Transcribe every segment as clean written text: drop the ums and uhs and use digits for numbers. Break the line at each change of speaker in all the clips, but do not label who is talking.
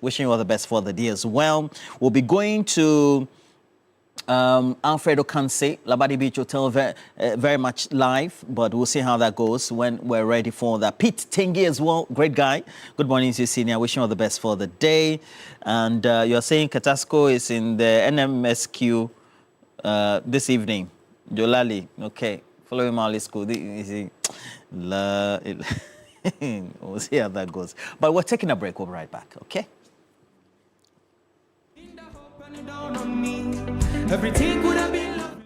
Wishing you all the best for the day as well. We'll be going to Alfredo Kanse, Labadi Beach Hotel, very much live, but we'll see how that goes when we're ready for that. Pete Tengi as well, great guy. Good morning to you, senior. Wishing you all the best for the day. And you're saying Katasco is in the NMSQ this evening. Jolali, okay. Follow him out, school. We'll see how that goes. But we're taking a break. We'll be right back, okay? Everything could have been lovely.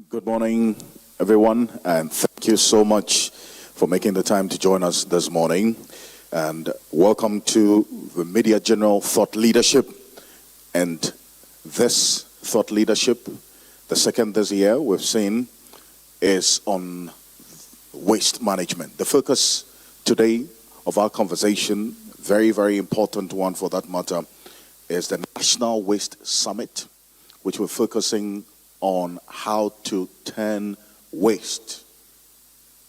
Good morning, everyone, and thank you so much for making the time to join us this morning. And welcome to the Media General Thought Leadership. And this thought leadership, the second this year we've seen, is on waste management. The focus today of our conversation, very, very important one for that matter, is the National Waste Summit, which we're focusing on how to turn waste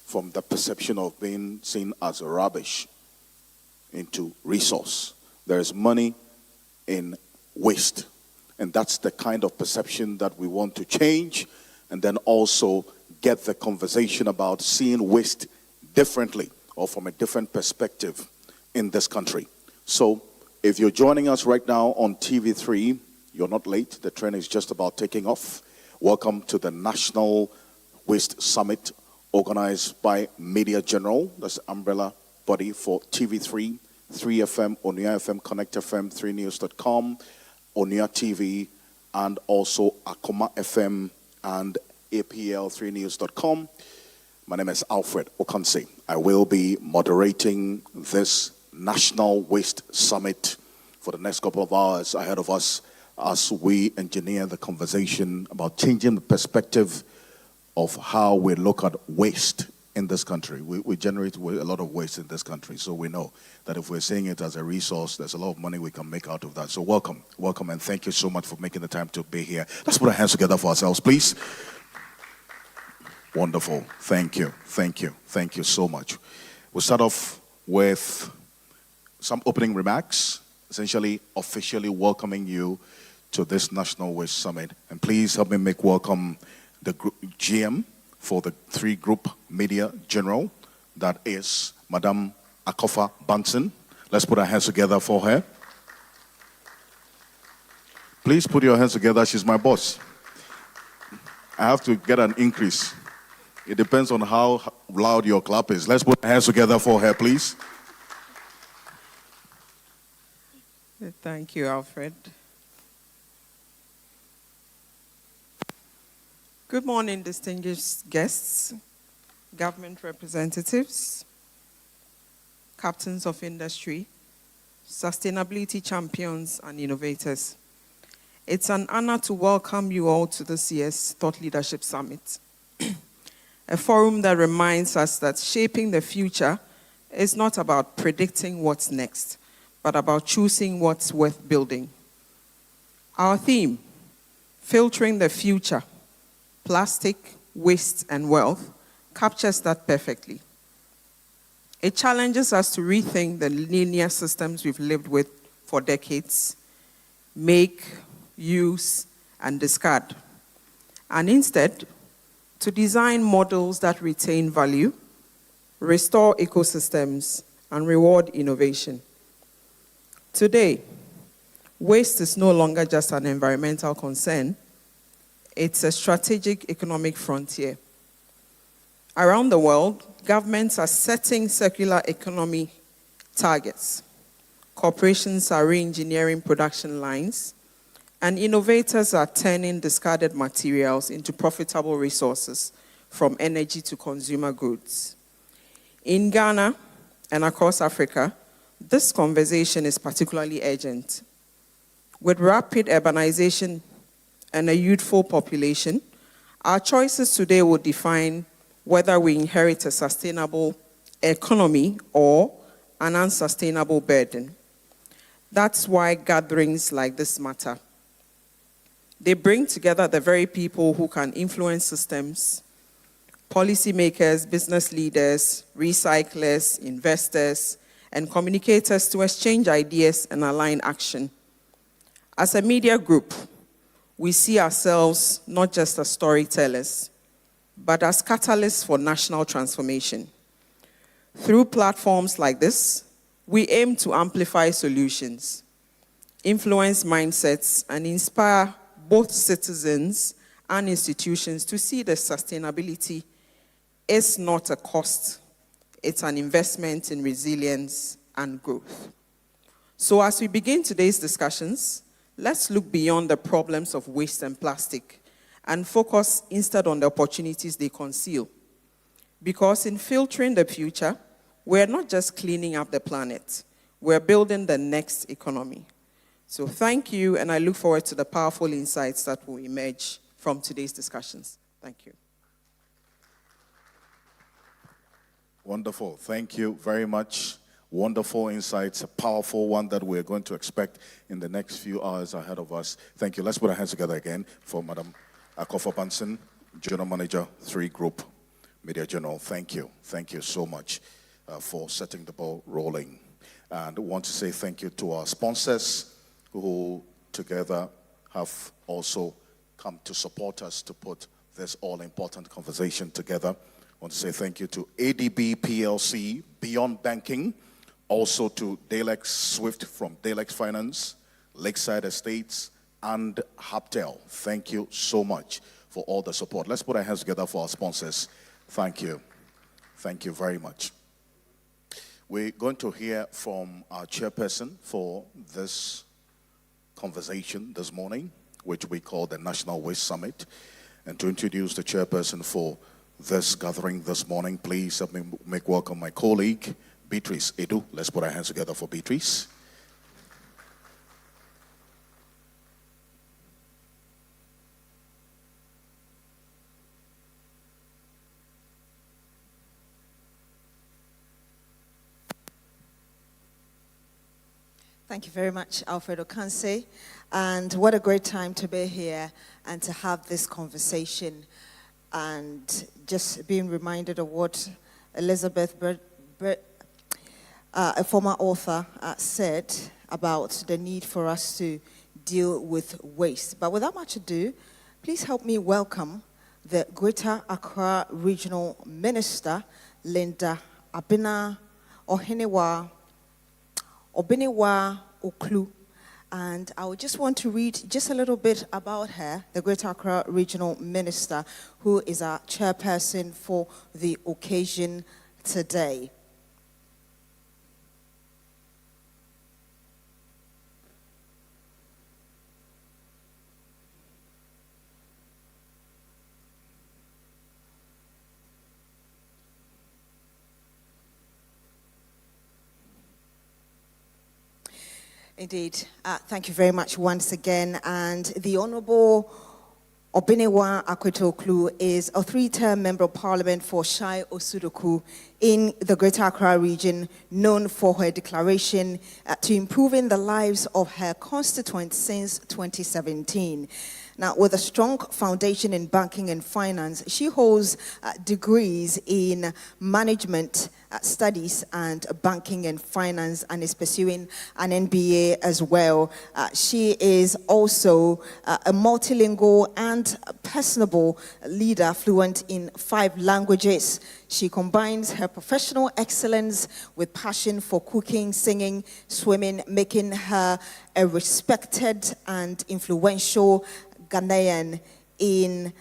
from the perception of being seen as rubbish into resource. There is money in waste, and that's the kind of perception that we want to change, and then also get the conversation about seeing waste differently or from a different perspective in this country. So if you're joining us right now on TV3, you're not late. The train is just about taking off. Welcome to the National Waste Summit organized by Media General. That's the umbrella body for TV3, 3FM, Onia FM, Connect FM, 3news.com, Onia TV, and also Akoma FM and APL3news.com. My name is Alfred Okanse. I will be moderating this National Waste Summit for the next couple of hours ahead of us as we engineer the conversation about changing the perspective of how we look at waste in this country. We generate a lot of waste in this country, so we know that if we're seeing it as a resource, there's a lot of money we can make out of that. So welcome, and thank you so much for making the time to be here. Let's put our hands together for ourselves, please. Wonderful. Thank you so much. We'll start off with some opening remarks, essentially officially welcoming you to this National Waste Summit. And please help me make welcome the GM for the 3 Group Media General, that is Madam Akofa Banson. Let's put our hands together for her. Please put your hands together. She's my boss. I have to get an increase. It depends on how loud your clap is. Let's put our hands together for her, please.
Thank you, Alfred. Good morning, distinguished guests, government representatives, captains of industry, sustainability champions, and innovators. It's an honor to welcome you all to this year's Thought Leadership Summit, a forum that reminds us that shaping the future is not about predicting what's next, but about choosing what's worth building. Our theme, Filtering the Future, Plastic, Waste, and Wealth, captures that perfectly. It challenges us to rethink the linear systems we've lived with for decades, make, use, and discard, and instead, to design models that retain value, restore ecosystems, and reward innovation. Today, waste is no longer just an environmental concern, it's a strategic economic frontier. Around the world, governments are setting circular economy targets. Corporations are re-engineering production lines, and innovators are turning discarded materials into profitable resources, from energy to consumer goods. In Ghana and across Africa, this conversation is particularly urgent. With rapid urbanization and a youthful population, our choices today will define whether we inherit a sustainable economy or an unsustainable burden. That's why gatherings like this matter. They bring together the very people who can influence systems: policymakers, business leaders, recyclers, investors, and communicators to exchange ideas and align action. As a media group, we see ourselves not just as storytellers, but as catalysts for national transformation. Through platforms like this, we aim to amplify solutions, influence mindsets, and inspire both citizens and institutions to see that sustainability is not a cost, it's an investment in resilience and growth. So as we begin today's discussions, let's look beyond the problems of waste and plastic and focus instead on the opportunities they conceal. Because in filtering the future, we're not just cleaning up the planet, we're building the next economy. So thank you, and I look forward to the powerful insights that will emerge from today's discussions. Thank you.
Wonderful. Thank you very much. Wonderful insights, a powerful one that we're going to expect in the next few hours ahead of us. Thank you. Let's put our hands together again for Madam Akofa Banson, General Manager, 3 Group Media General. Thank you. Thank you so much for setting the ball rolling. And I want to say thank you to our sponsors who together have also come to support us to put this all-important conversation together. I want to say thank you to ADB PLC, Beyond Banking, also to Dalex Swift from Dalex Finance, Lakeside Estates, and Haptel. Thank you so much for all the support. Let's put our hands together for our sponsors. Thank you. Thank you very much. We're going to hear from our chairperson for this conversation this morning, which we call the National Waste Summit. And to introduce the chairperson for this gathering this morning, please help me make welcome my colleague, Beatrice Edu. Let's put our hands together for Beatrice.
Thank you very much, Alfredo Kanse. And what a great time to be here and to have this conversation. And just being reminded of what Elizabeth, a former author, said about the need for us to deal with waste. But without much ado, please help me welcome the Greater Accra Regional Minister, Linda Abina Ohiniwa Obiniwa Oklu. And I would just want to read just a little bit about her, the Greater Accra Regional Minister, who is our chairperson for the occasion today. Indeed. Thank you very much once again. And the Honourable Obinewa Akwetoklu is a 3-term Member of Parliament for Shai Osudoku in the Greater Accra region, known for her declaration to improving the lives of her constituents since 2017. Now, with a strong foundation in banking and finance, she holds degrees in management studies and banking and finance, and is pursuing an MBA as well. She is also a multilingual and personable leader, fluent in 5 languages. She combines her professional excellence with passion for cooking, singing, swimming, making her a respected and influential Ghanaian in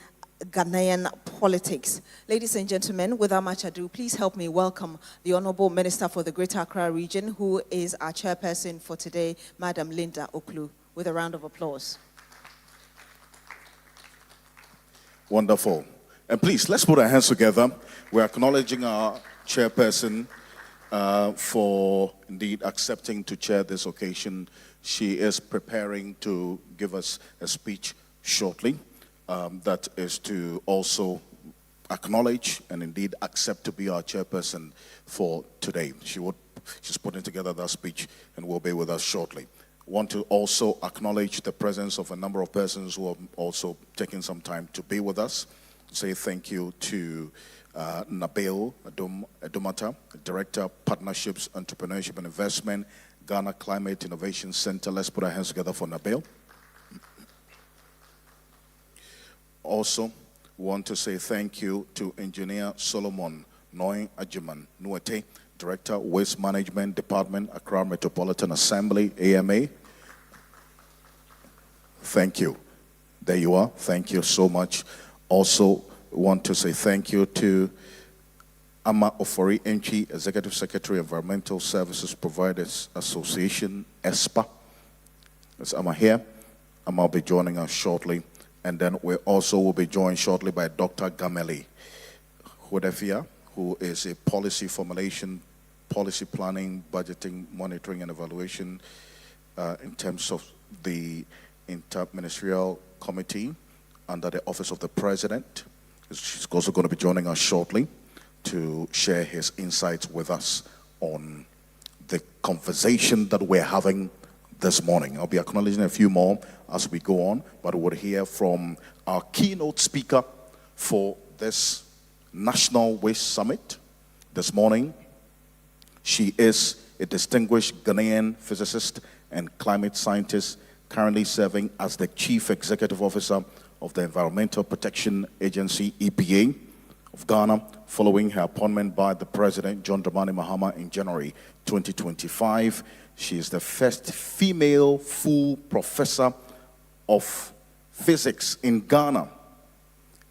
Ghanaian politics. Ladies and gentlemen, without much ado, please help me welcome the Honourable Minister for the Greater Accra region, who is our chairperson for today, Madam Linda Oklu, with a round of applause.
Wonderful. And please, let's put our hands together. We're acknowledging our chairperson for indeed accepting to chair this occasion. She is preparing to give us a speech shortly. That is to also acknowledge and indeed accept to be our chairperson for today. She's putting together that speech and will be with us shortly. Want to also acknowledge the presence of a number of persons who are also taking some time to be with us. Say thank you to Nabil Adumata, Director, Partnerships, Entrepreneurship and Investment, Ghana Climate Innovation Center. Let's put our hands together for Nabil. Also, want to say thank you to Engineer Solomon Noy Ajiman Nuete, Director, Waste Management Department, Accra Metropolitan Assembly, AMA. Thank you. There you are. Thank you so much. Also, want to say thank you to Ama Ofori Enchi, Executive Secretary, Environmental Services Providers Association, ESPA. That's Ama here. Ama will be joining us shortly. And then we also will be joined shortly by Dr. Gameli Hodefia, who is a policy formulation, policy planning, budgeting, monitoring, and evaluation in terms of the Interministerial Committee under the Office of the President. She's also going to be joining us shortly to share his insights with us on the conversation that we're having this morning. I'll be acknowledging a few more as we go on, but we'll hear from our keynote speaker for this National Waste Summit this morning. She is a distinguished Ghanaian physicist and climate scientist, currently serving as the Chief Executive Officer of the Environmental Protection Agency, EPA, of Ghana, following her appointment by the President, John Dramani Mahama, in January 2025. She is the first female full professor of physics in Ghana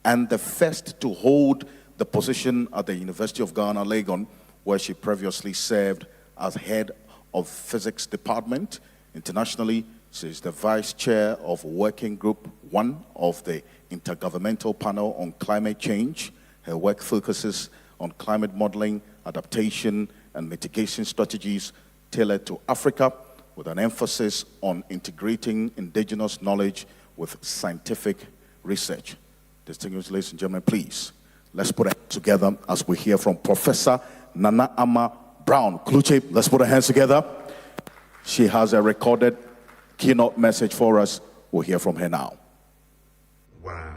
and the first to hold the position at the University of Ghana, Legon, where she previously served as head of physics department. Internationally, she is the vice chair of Working Group 1 of the Intergovernmental Panel on Climate Change. Her work focuses on climate modeling, adaptation, and mitigation strategies tailored to Africa, with an emphasis on integrating indigenous knowledge with scientific research. Distinguished ladies and gentlemen, please, let's put our hands together as we hear from Professor Nana Ama Brown Kluche. Let's put our hands together. She has a recorded keynote message for us. We'll hear from her now.
Wow.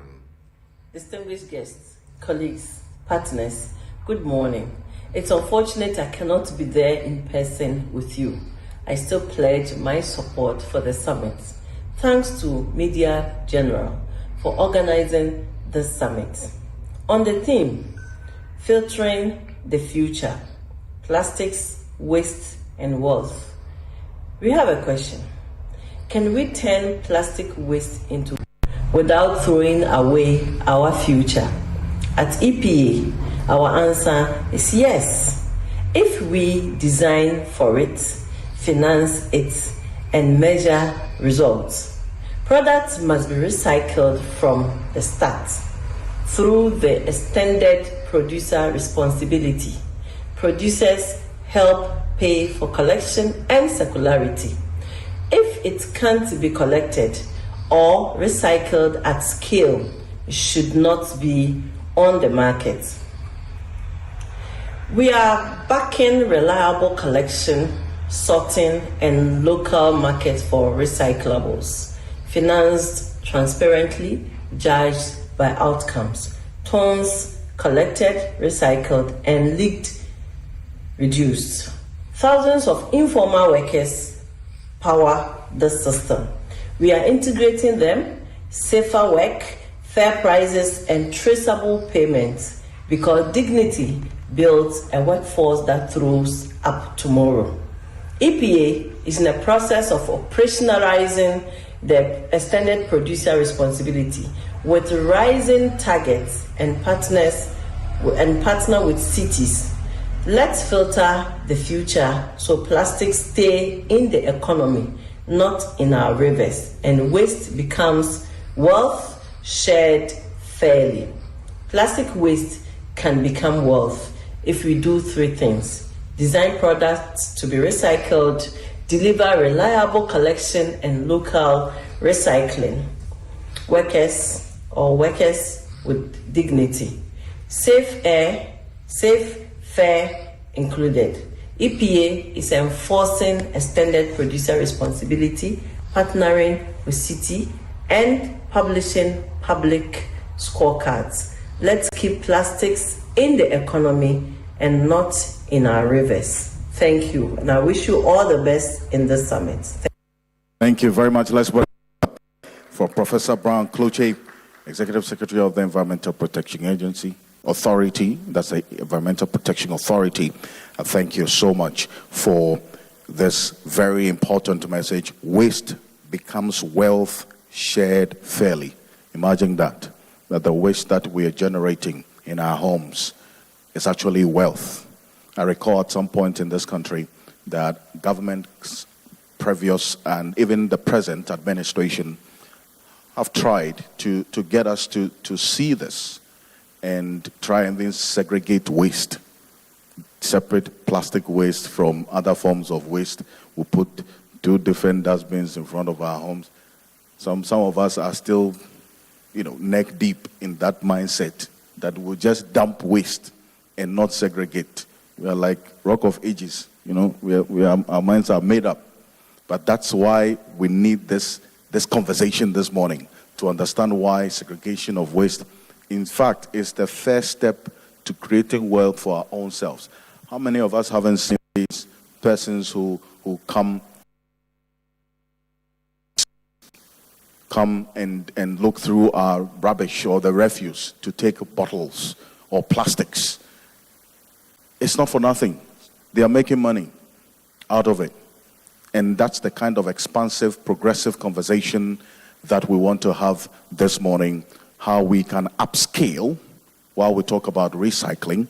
Distinguished guests, colleagues, partners, good morning. It's unfortunate I cannot be there in person with you. I still pledge my support for the summit. Thanks to Media General for organizing this summit. On the theme, filtering the future, plastics, waste, and wealth. We have a question. Can we turn plastic waste into without throwing away our future? At EPA, our answer is yes. If we design for it, finance it, and measure results. Products must be recycled from the start through the extended producer responsibility. Producers help pay for collection and circularity. If it can't be collected or recycled at scale, it should not be on the market. We are backing reliable collection, sorting, and local markets for recyclables, financed transparently, judged by outcomes. Tons collected, recycled, and leaked reduced. Thousands of informal workers power the system. We are integrating them, safer work, fair prices, and traceable payments, because dignity builds a workforce that throws up tomorrow. EPA is in the process of operationalizing the extended producer responsibility with rising targets and partner with cities. Let's filter the future so plastics stay in the economy, not in our rivers, and waste becomes wealth shared fairly. Plastic waste can become wealth if we do three things: design products to be recycled, deliver reliable collection and local recycling, workers with dignity, safe air, fair included. EPA is enforcing extended producer responsibility, partnering with Cedi, and publishing public scorecards. Let's keep plastics in the economy and not in our rivers. Thank you, and I wish you all the best in this summit.
Thank you very much. Let's welcome for Professor Brown Cloche, Executive Secretary of the Environmental Protection Authority. That's the Environmental Protection Authority. Thank you so much for this very important message. Waste becomes wealth shared fairly. Imagine that the waste that we are generating in our homes is actually wealth. I recall at some point in this country that governments, previous and even the present administration, have tried to get us to see this and try and then segregate waste, separate plastic waste from other forms of waste. We put 2 different dustbins in front of our homes. Some of us are still, neck deep in that mindset that we'll just dump waste and not segregate. We are like Rock of Ages, our minds are made up. But that's why we need this conversation this morning, to understand why segregation of waste, in fact, is the first step to creating wealth for our own selves. How many of us haven't seen these persons who come and look through our rubbish or the refuse to take bottles or plastics? It's not for nothing. They are making money out of it. And that's the kind of expansive, progressive conversation that we want to have this morning. How we can upscale. While we talk about recycling,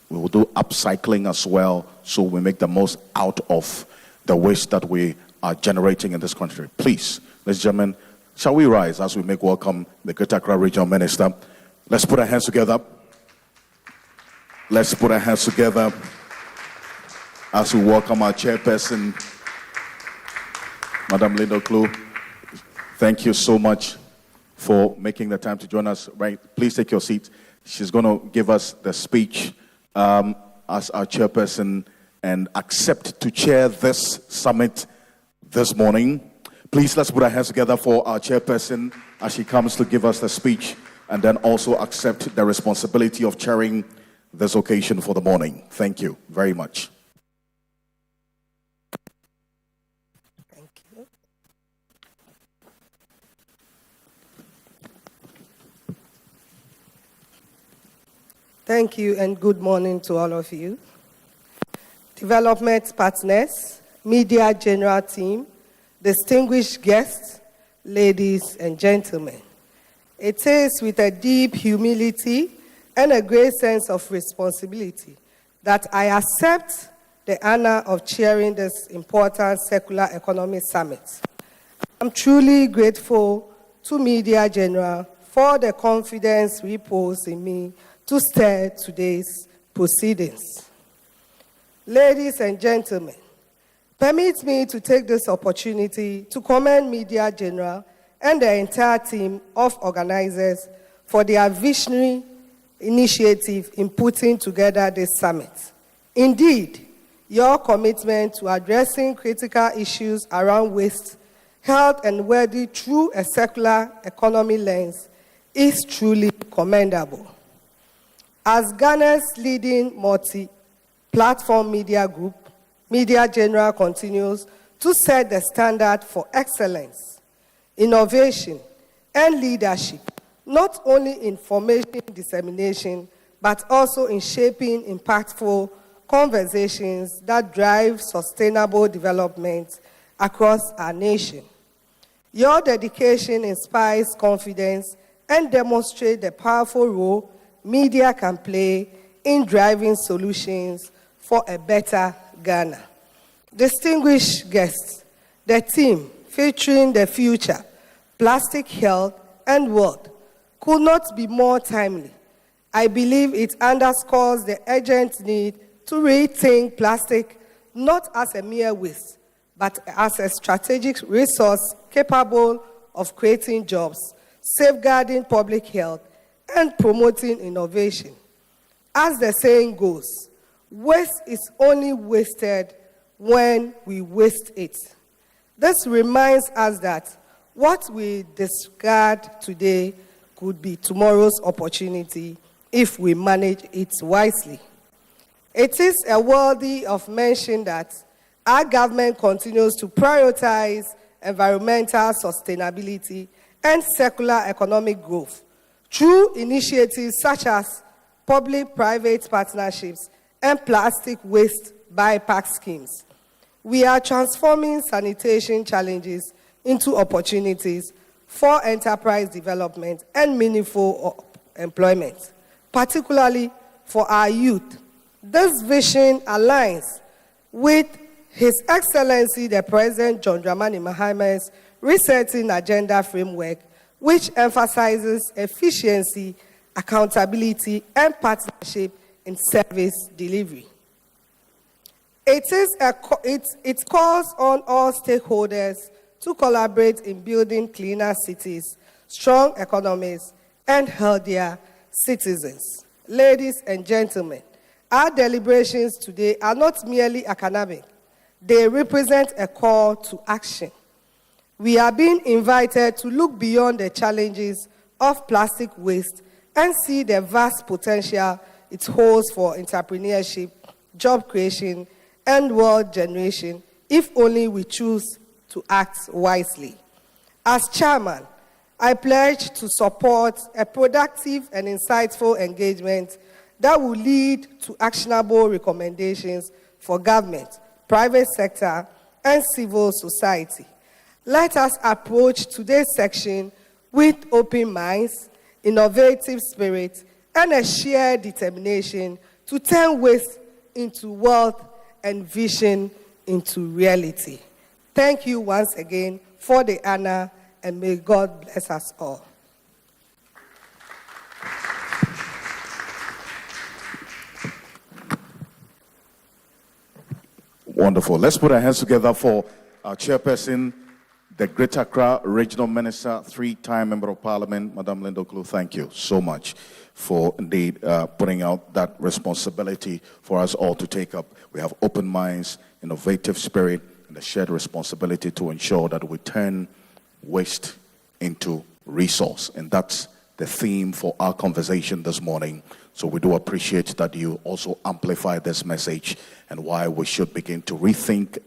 we will do upcycling as well, so we make the most out of the waste that we are generating in this country. Please, ladies and gentlemen, shall we rise as we make welcome the Greater Accra Regional Minister? Let's put our hands together. Let's put our hands together as we welcome our chairperson, Madam Linda Klu. Thank you so much for making the time to join us. Right, please take your seat. She's going to give us the speech as our chairperson and accept to chair this summit this morning. Please, let's put our hands together for our chairperson as she comes to give us the speech, and then also accept the responsibility of chairing this occasion for the morning. Thank you very much.
Thank you. Thank you, and good morning to all of you. Development partners, media general team, distinguished guests, ladies and gentlemen. It is with a deep humility and a great sense of responsibility that I accept the honor of chairing this important circular economy summit. I'm truly grateful to Media General for the confidence reposed in me to steer today's proceedings. Ladies and gentlemen, Permit me to take this opportunity to commend Media General and the entire team of organizers for their visionary initiative in putting together this summit. Indeed, your commitment to addressing critical issues around waste, health, and well-being through a circular economy lens is truly commendable. As Ghana's leading multi-platform media group, Media General continues to set the standard for excellence, innovation, and leadership, not only in information dissemination, but also in shaping impactful conversations that drive sustainable development across our nation. Your dedication inspires confidence and demonstrates the powerful role media can play in driving solutions for a better Ghana. Distinguished guests, the theme featuring the future, plastic health and world could not be more timely. I believe it underscores the urgent need to rethink plastic not as a mere waste, but as a strategic resource capable of creating jobs, safeguarding public health, and promoting innovation. As the saying goes, waste is only wasted when we waste it. This reminds us that what we discard today could be tomorrow's opportunity if we manage it wisely. It is worthy of mention that our government continues to prioritize environmental sustainability and circular economic growth through initiatives such as public-private partnerships and plastic waste buyback schemes. We are transforming sanitation challenges into opportunities for enterprise development and meaningful employment, particularly for our youth. This vision aligns with His Excellency the President John Dramani Mahama's resetting agenda framework, which emphasizes efficiency, accountability, and partnership in service delivery. It calls on all stakeholders to collaborate in building cleaner cities, strong economies, and healthier citizens. Ladies and gentlemen, our deliberations today are not merely academic. They represent a call to action. We are being invited to look beyond the challenges of plastic waste and see the vast potential it holds for entrepreneurship, job creation, and wealth generation if only we choose to act wisely. As chairman, I pledge to support a productive and insightful engagement that will lead to actionable recommendations for government, private sector, and civil society. Let us approach today's section with open minds, innovative spirit, and a shared determination to turn waste into wealth and vision into reality. Thank you once again for the honor, and may God bless us all.
Wonderful. Let's put our hands together for our chairperson, the Greater Accra Regional Minister, three-time Member of Parliament, Madam Linda Oklu. Thank you so much for indeed putting out that responsibility for us all to take up. We have open minds, innovative spirit, and a shared responsibility to ensure that we turn waste into resource. And that's the theme for our conversation this morning. So we do appreciate that you also amplify this message and why we should begin to rethink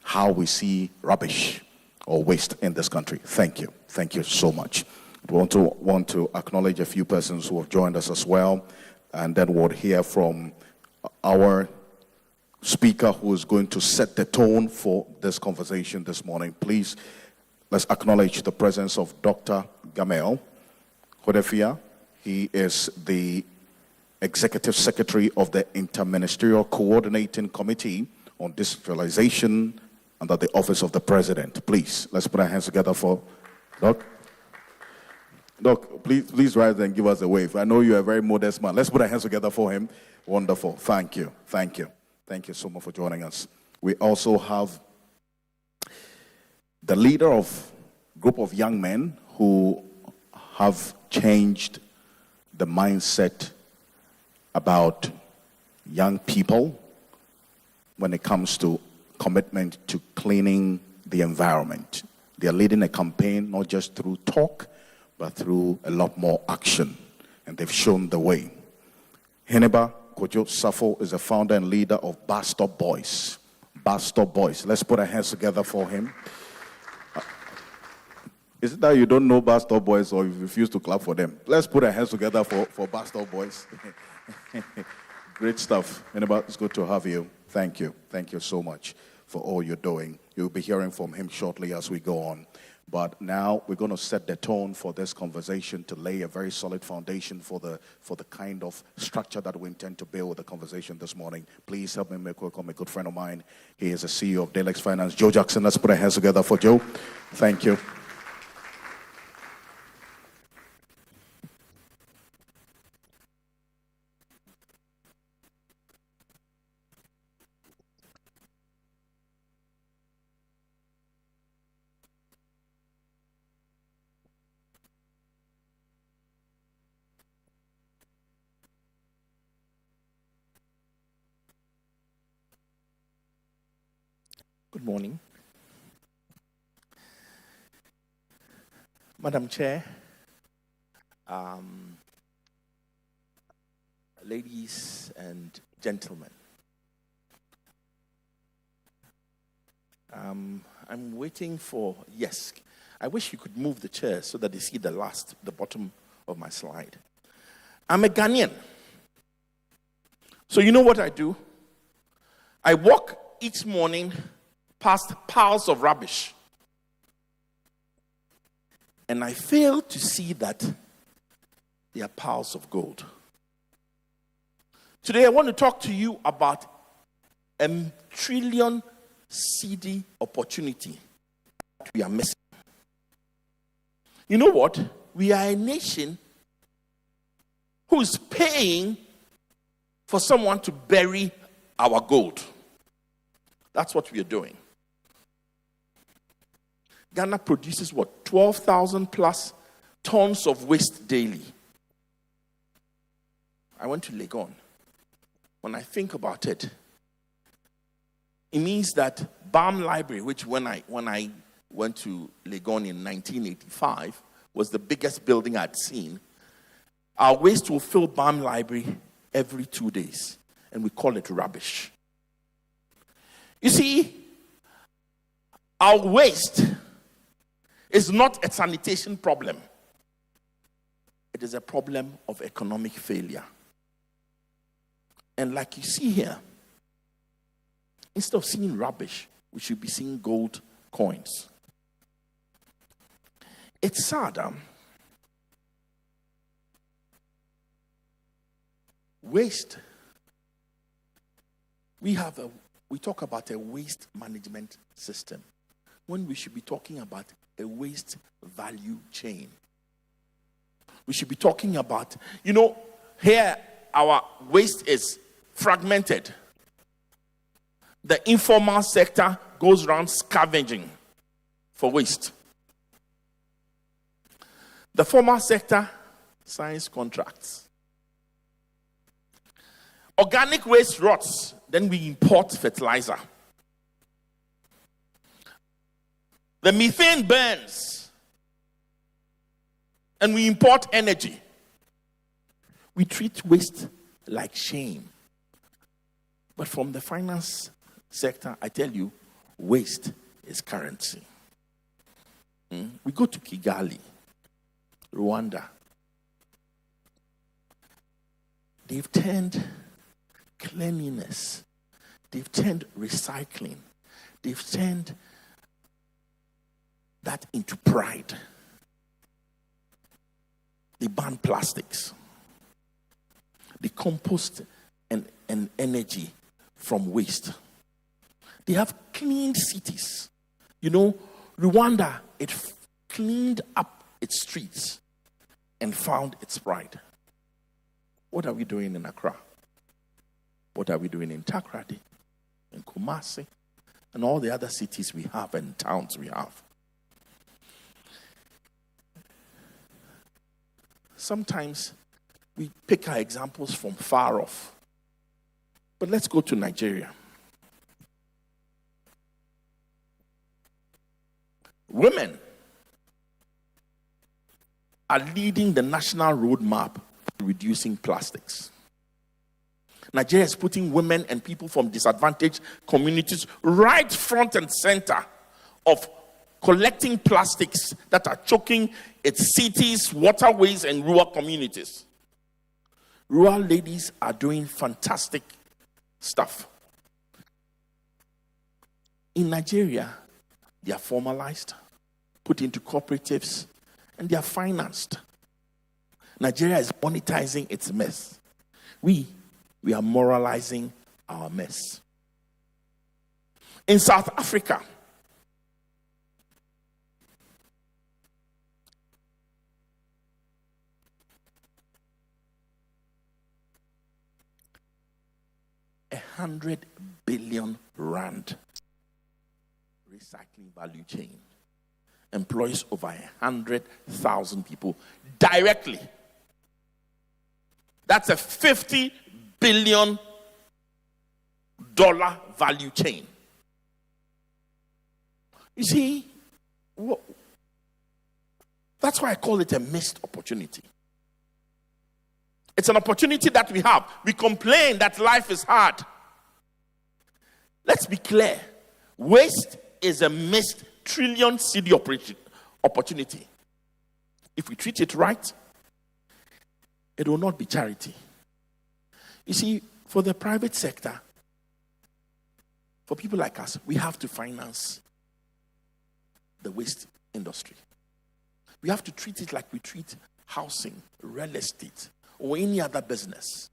how we see rubbish or waste in this country. Thank you. Thank you so much. We want to acknowledge a few persons who have joined us as well, and then we'll hear from our speaker who is going to set the tone for this conversation this morning. Please, let's acknowledge the presence of Dr. Gamel Hodefia. He is the Executive Secretary of the Interministerial Coordinating Committee on Decentralization under the Office of the President. Please, let's put our hands together for Doc. Doc, please rise and give us a wave. I know you're a very modest man. Let's put our hands together for him. Wonderful. Thank you. Thank you. Thank you so much for joining us. We also have the leader of a group of young men who have changed the mindset about young people when it comes to commitment to cleaning the environment. They are leading a campaign not just through talk, but through a lot more action. And they've shown the way. Heneba Kojo Safo is the founder and leader of Bus Stop Boys. Bus Stop Boys. Let's put our hands together for him. Is it that you don't know Bus Stop Boys or you refuse to clap for them? Let's put our hands together for Bus Stop Boys. Great stuff. Heneba, it's good to have you. Thank you. Thank you so much for all you're doing. You'll be hearing from him shortly as we go on. But now we're going to set the tone for this conversation to lay a very solid foundation for the kind of structure that we intend to build with the conversation this morning. Please help me make welcome a good friend of mine. He is the CEO of Dalex Finance, Joe Jackson. Let's put our hands together for Joe. Thank you.
Good morning. Madam Chair, ladies and gentlemen, I'm waiting for, yes, I wish you could move the chair so that they see the bottom of my slide. I'm a Ghanaian. So you know what I do? I walk each morning past piles of rubbish. And I fail to see that they are piles of gold. Today I want to talk to you about a trillion Cedi opportunity that we are missing. You know what? We are a nation who is paying for someone to bury our gold. That's what we are doing. Ghana produces 12,000 plus tons of waste daily. I went to Legon. When I think about it, it means that BAM Library, which when I went to Legon in 1985, was the biggest building I'd seen. Our waste will fill BAM Library every 2 days, and we call it rubbish. You see, our waste is not a sanitation problem. It is a problem of economic failure. And like you see here, instead of seeing rubbish, we should be seeing gold coins. It's sad. Waste. We talk about a waste management system when we should be talking about a waste value chain. We should be talking about, here our waste is fragmented. The informal sector goes around scavenging for waste. The formal sector signs contracts. Organic waste rots, then we import fertilizer. The methane burns, and we import energy. We treat waste like shame. But from the finance sector, I tell you, waste is currency. We go to Kigali, Rwanda. They've turned cleanliness, they've turned recycling, they've turned that into pride. They ban plastics. They compost and energy from waste. They have cleaned cities. Rwanda, it cleaned up its streets and found its pride. What are we doing in Accra? What are we doing in Takoradi, in Kumasi, and all the other cities we have and towns we have? sometimes we pick our examples from far off. But let's go to Nigeria. Women are leading the national roadmap to reducing plastics. Nigeria is putting women and people from disadvantaged communities right front and center of collecting plastics that are choking its cities, waterways, and rural communities. Rural ladies are doing fantastic stuff. In Nigeria, they are formalized, put into cooperatives, and they are financed. Nigeria is monetizing its mess. We are moralizing our mess. In South Africa, R100 billion recycling value chain employs over 100,000 people directly. That's a $50 billion value chain. You see, that's why I call it a missed opportunity. It's an opportunity that we have. We complain that life is hard. Let's be clear. Waste is a missed trillion Cedi opportunity. If we treat it right, it will not be charity. You see, for the private sector, for people like us, we have to finance the waste industry. We have to treat it like we treat housing, real estate, or any other business.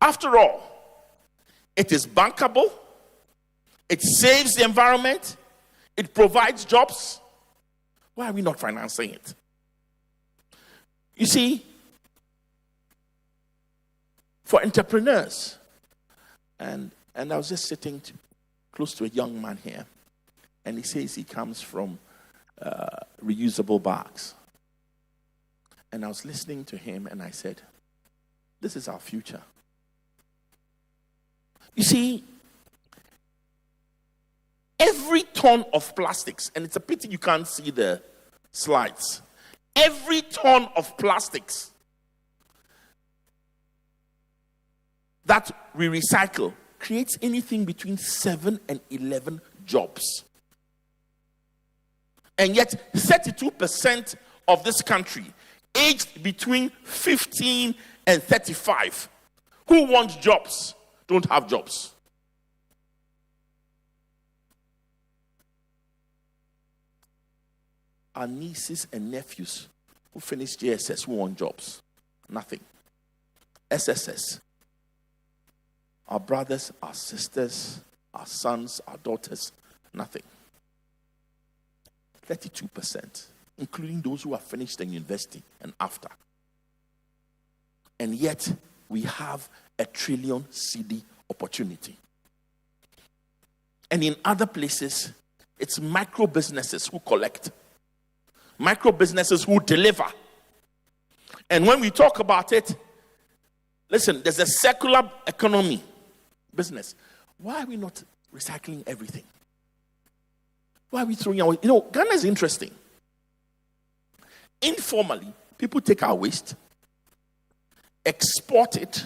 After all, it is bankable, it saves the environment, it provides jobs. Why are we not financing it? You see, for entrepreneurs, and I was just sitting close to a young man here, and he says he comes from reusable bags. And I was listening to him, and I said, this is our future. You see, every ton of plastics, and it's a pity you can't see the slides, every ton of plastics that we recycle creates anything between 7 and 11 jobs. And yet, 32% of this country, aged between 15 and 35, who want jobs, don't have jobs. Our nieces and nephews who finished JSS, who want jobs? Nothing. SSS. Our brothers, our sisters, our sons, our daughters, nothing. 32%, including those who have finished in university and after. And yet, we have a trillion Cedi opportunity. And in other places, it's micro businesses who collect, micro businesses who deliver. And when we talk about it, listen, there's a circular economy business. Why are we not recycling everything? Why are we throwing away? Ghana is interesting. Informally, people take our waste, export it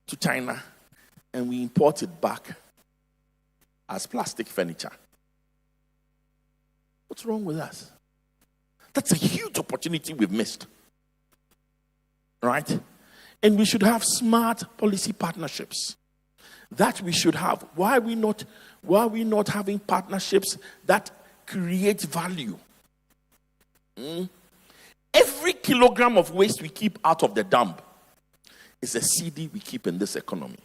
to China, and we import it back as plastic furniture. What's wrong with us? That's a huge opportunity we've missed. Right? And we should have smart policy partnerships. That we should have. Why are we not having partnerships that create value? Every kilogram of waste we keep out of the dump is a Cedi we keep in this economy.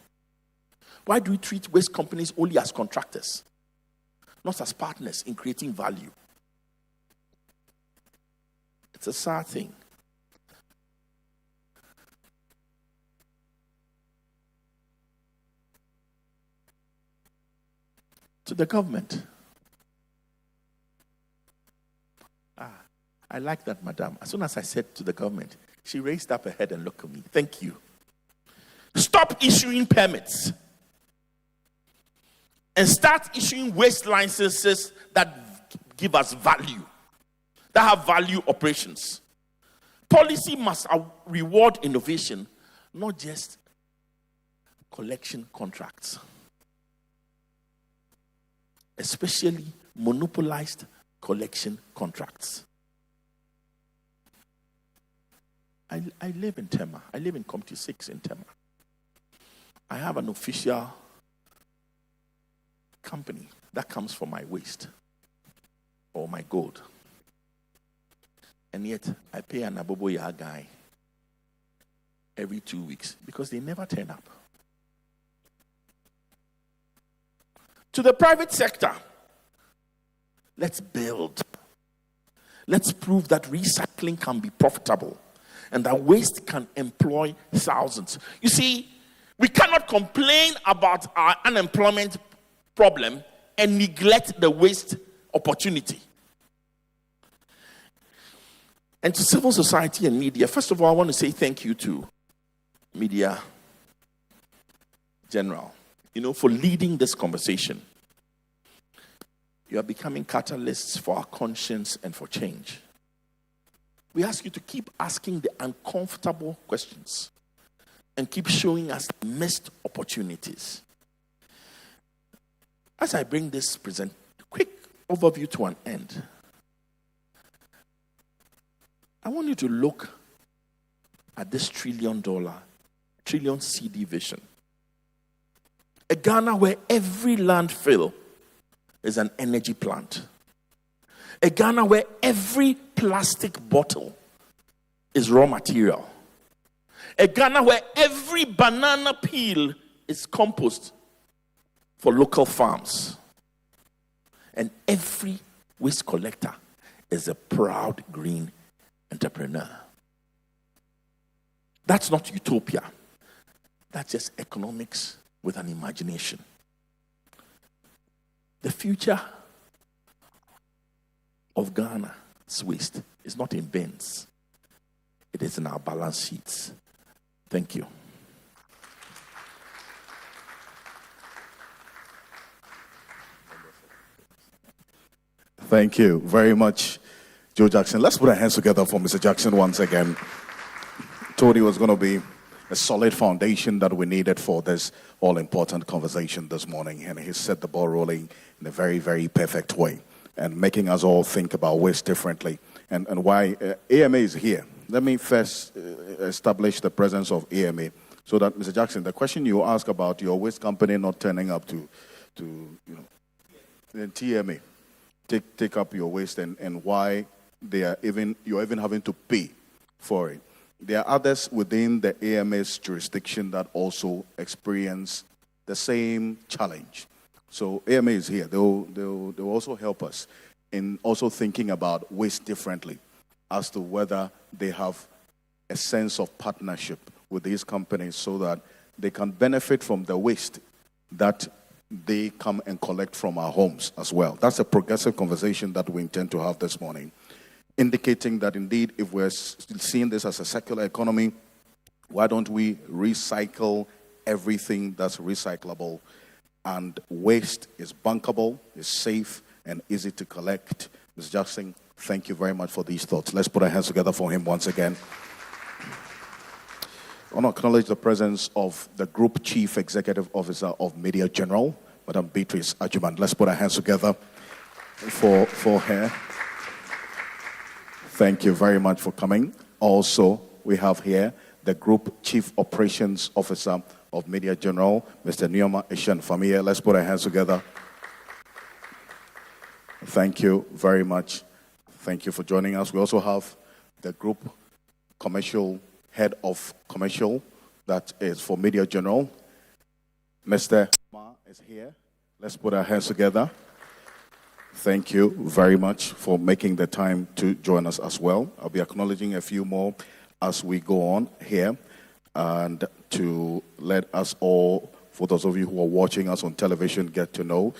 Why do we treat waste companies only as contractors, not as partners in creating value? It's a sad thing. To the government. I like that, madam. As soon as I said to the government, she raised up her head and looked at me. Thank you. Stop issuing permits and start issuing waste licenses that give us value, that have value operations. Policy must reward innovation, not just collection contracts, especially monopolized collection contracts. I live in Tema. I live in Community 6 in Tema. I have an official company that comes for my waste or my gold. And yet, I pay an Aboboya guy every 2 weeks because they never turn up. To the private sector, let's build. Let's prove that recycling can be profitable and that waste can employ thousands. You see, we cannot complain about our unemployment problem and neglect the waste opportunity. And to civil society and media, first of all, I want to say thank you to Media General, for leading this conversation. You are becoming catalysts for our conscience and for change. We ask you to keep asking the uncomfortable questions and keep showing us missed opportunities. As I bring this quick overview to an end, I want you to look at this trillion Cedi vision. A Ghana where every landfill is an energy plant. A Ghana where every plastic bottle is raw material. A Ghana where every banana peel is compost for local farms. And every waste collector is a proud green entrepreneur. That's not utopia. That's just economics with an imagination. The future of Ghana's waste is not in bins. It is in our balance sheets. Thank you.
Thank you very much, Joe Jackson. Let's put our hands together for Mr. Jackson once again. Told he was going to be a solid foundation that we needed for this all-important conversation this morning. And he set the ball rolling in a very, very perfect way and making us all think about waste differently and why AMA is here. Let me first establish the presence of AMA so that, Mr. Jackson, the question you ask about your waste company not turning up to then TMA take up your waste and why you're even having to pay for it. There are others within the AMA's jurisdiction that also experience the same challenge. So AMA is here. They'll also help us in also thinking about waste differently as to whether they have a sense of partnership with these companies so that they can benefit from the waste that they come and collect from our homes as well. That's a progressive conversation that we intend to have this morning, indicating that indeed, if we're seeing this as a circular economy, why don't we recycle everything that's recyclable? And waste is bankable, is safe, and easy to collect. Mr. Jackson, thank you very much for these thoughts. Let's put our hands together for him once again. I want to acknowledge the presence of the Group Chief Executive Officer of Media General, Madam Beatrice Ajuman. Let's put our hands together for her. Thank you very much for coming. Also, we have here the Group Chief Operations Officer of Media General, Mr. Nyoma Eshan Famia. Let's put our hands together. Thank you very much. Thank you for joining us. We also have the Group Commercial Head of Commercial, that is for Media General. Mr. Ma is here. Let's put our hands together. Thank you very much for making the time to join us as well. I'll be acknowledging a few more as we go on here, and to let us all, for those of you who are watching us on television, get to know.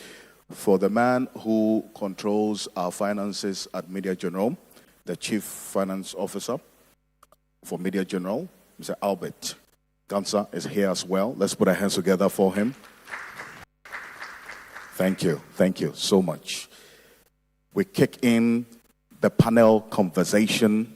For the man who controls our finances at Media General, the Chief Finance Officer for Media General, Mr. Albert Gansa, is here as well. Let's put our hands together for him. Thank you. Thank you so much. We kick in the panel conversation,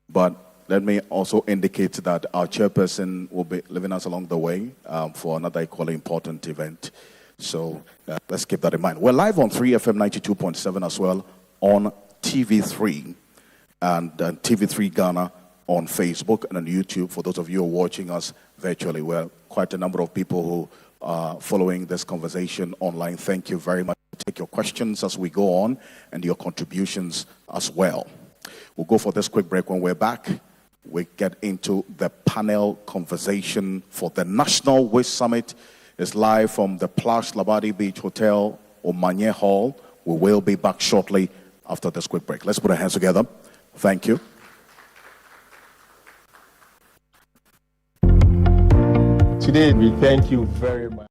but let me also indicate that our chairperson will be leaving us along the way for another equally important event. So let's keep that in mind. We're live on 3FM 92.7 as well on TV3 and TV3 Ghana on Facebook and on YouTube. For those of you who are watching us virtually, we're quite a number of people who are following this conversation online. Thank you very much. Take your questions as we go on and your contributions as well. We'll go for this quick break. When we're back, we get into the panel conversation for the National Waste Summit. It's live from the Plush Labadi Beach Hotel, Omanye Hall. We will be back shortly after this quick break. Let's put our hands together. Thank you.
Today, we thank you very much.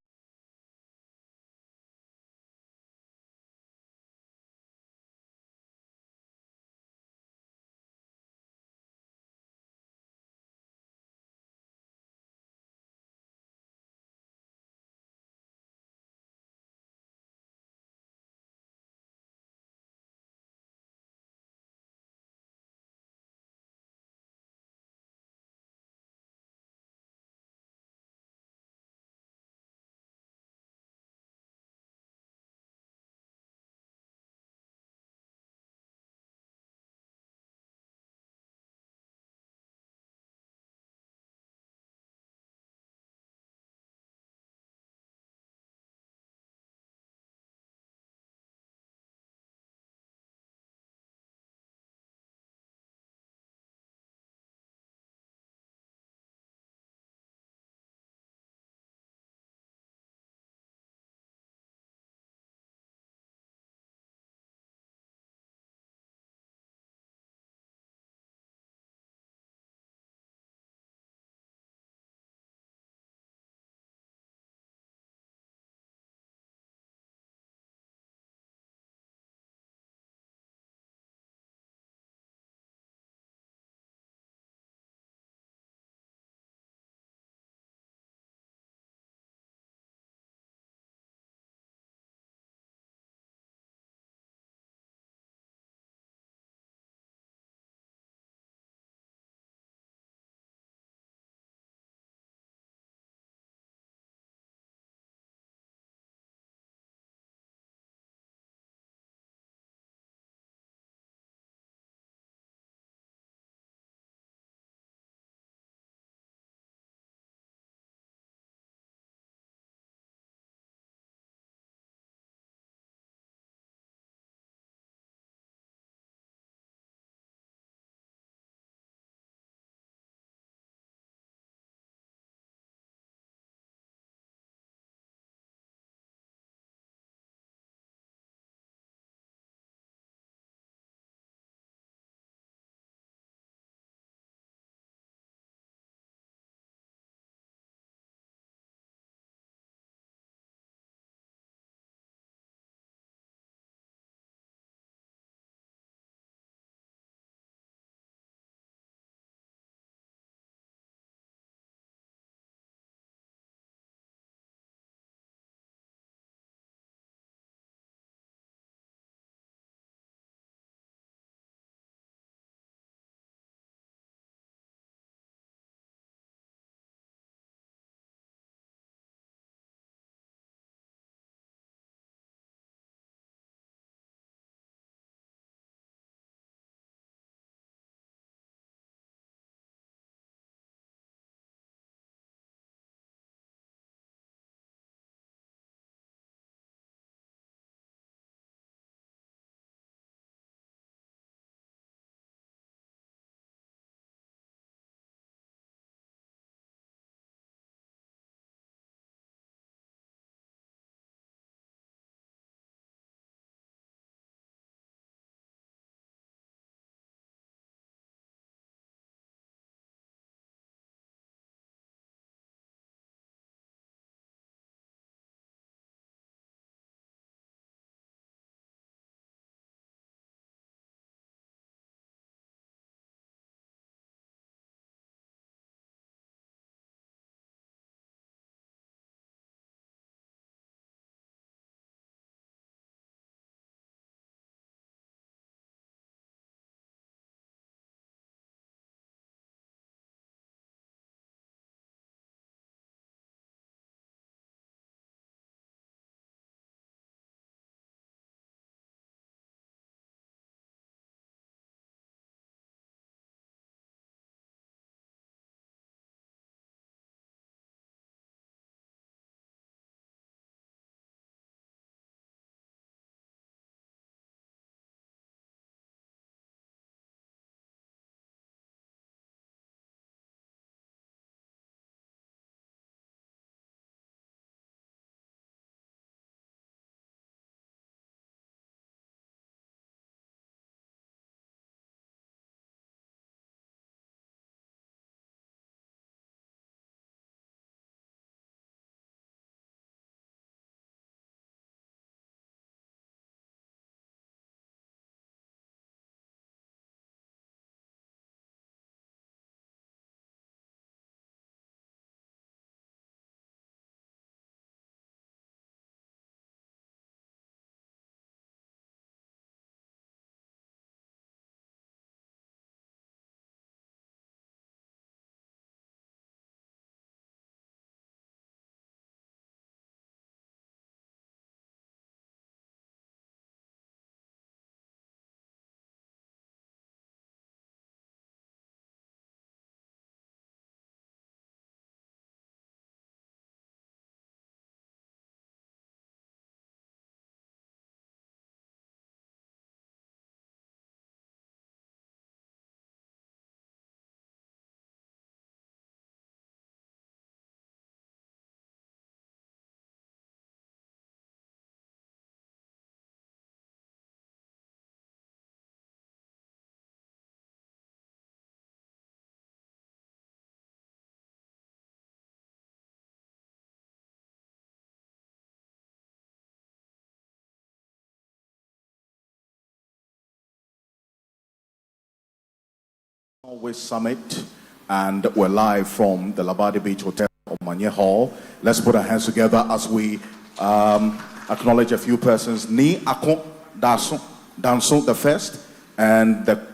Waste Summit, and we're live from the Labadi Beach Hotel or Manye Hall. Let's put our hands together as we acknowledge a few persons. Ni Akon Danson the first, and the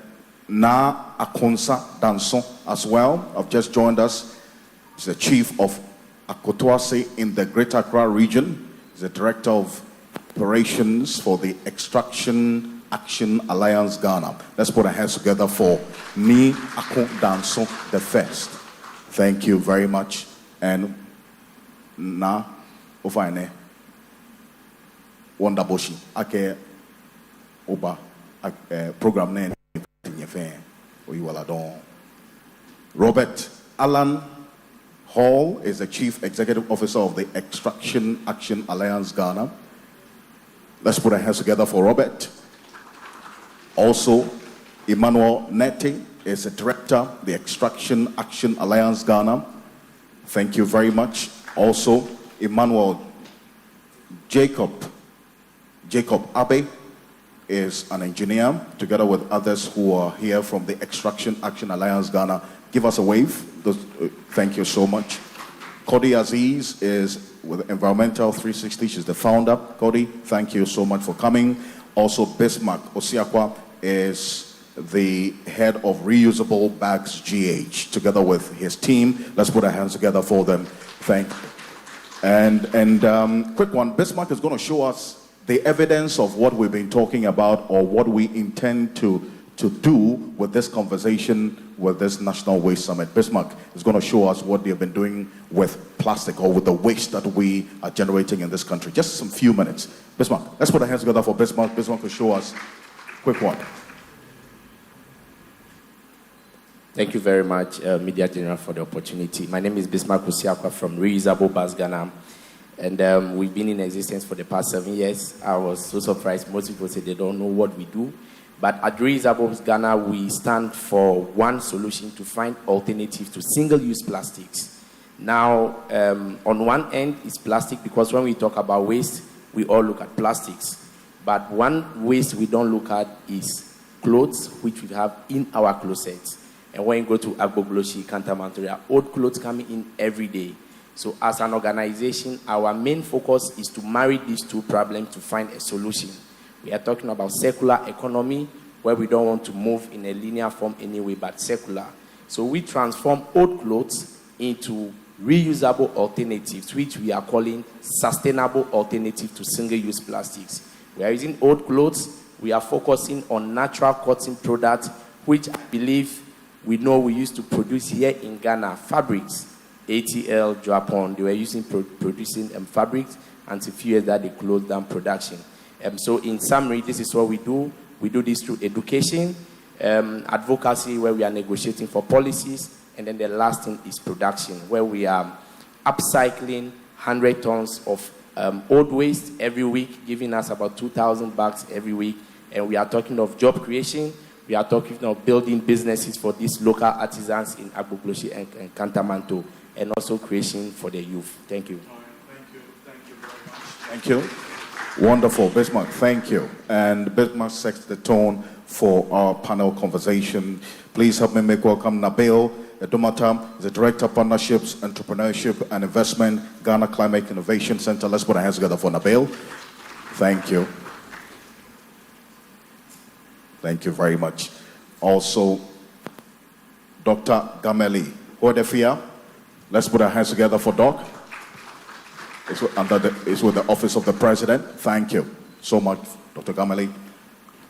Na Akonsa Danson as well have just joined us. He's the chief of Akotwase in the Greater Accra region. He's the director of operations for the Extraction Action Alliance Ghana. Let's put our hands together for Ni Akon Danson the first. Thank you very much. And na ofane wonder boshi ake oba program na Robert Alan Hall is the chief executive officer of the Extraction Action Alliance Ghana. Let's put our hands together for Robert. Also, Emmanuel Neti is the director of the Extraction Action Alliance Ghana. Thank you very much. Also, Emmanuel Jacob Abe is an engineer, together with others who are here from the Extraction Action Alliance Ghana. Give us a wave. Thank you so much. Cody Aziz is with Environmental 360. She's the founder. Cody, thank you so much for coming. Also, Bismarck Osiakwa is the head of Reusable Bags GH, together with his team. Let's put our hands together for them. Thank you. And quick one, Bismarck is going to show us the evidence of what we've been talking about, or what we intend to do with this conversation, with this National Waste Summit. Bismarck is going to show us what they've been doing with plastic, or with the waste that we are generating in this country. Just some few minutes. Bismarck, let's put our hands together for Bismarck. Bismarck will show us. Quick one.
Thank you very much, Media General, for the opportunity. My name is Bismarck Osiakwa from Reusable Bags Ghana, and we've been in existence for the past 7 years. I was so surprised. Most people say they don't know what we do. But at Reusable Bags Ghana, we stand for one solution to find alternatives to single-use plastics. Now, on one end is plastic, because when we talk about waste, we all look at plastics. But one waste we don't look at is clothes, which we have in our closets. And when you go to Agbogloshi, Kantamanto, there are old clothes coming in every day. So as an organization, our main focus is to marry these two problems to find a solution. We are talking about circular economy, where we don't want to move in a linear form anyway, but circular. So we transform old clothes into reusable alternatives, which we are calling sustainable alternatives to single-use plastics. We are using old clothes. We are focusing on natural cotton products, which I believe we know we used to produce here in Ghana. Fabrics, ATL, Japan, they were producing fabrics, and a few years that they closed down production. So in summary, this is what we do. We do this through education, advocacy, where we are negotiating for policies, and then the last thing is production, where we are upcycling 100 tons of old waste every week, giving us about 2,000 bags every week. And we are talking of job creation. We are talking of building businesses for these local artisans in Agbogloshi and Kantamanto, and also creation for the youth. Thank you.
Thank you very much. Thank you. Wonderful, Bismarck. Thank you. And Bismarck sets the tone for our panel conversation. Please help me make welcome Nabil Edumata, the Director of Partnerships, Entrepreneurship and Investment, Ghana Climate Innovation Center. Let's put our hands together for Nabil. Thank you. Thank you very much. Also, Dr. Gameli Hodefia. Let's put our hands together for Doc. It's with the Office of the President. Thank you so much, Dr. Gameli.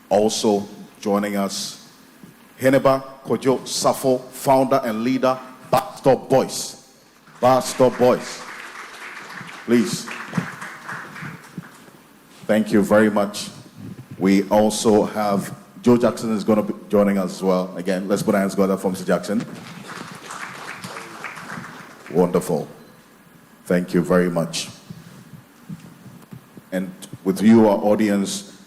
Also joining us, Heneba Kojo Safo, founder and leader, Barstop Boys. Barstop Boys. Please. Thank you very much. We also have Joe Jackson is going to be joining us as well. Again, let's put our hands together for Mr. Jackson. Wonderful. Thank you very much. And with you, our audience,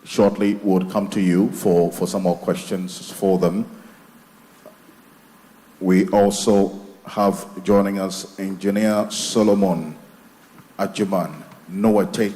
shortly would come to you for some more questions for them. We also have joining us Engineer Solomon Ajiman Noete,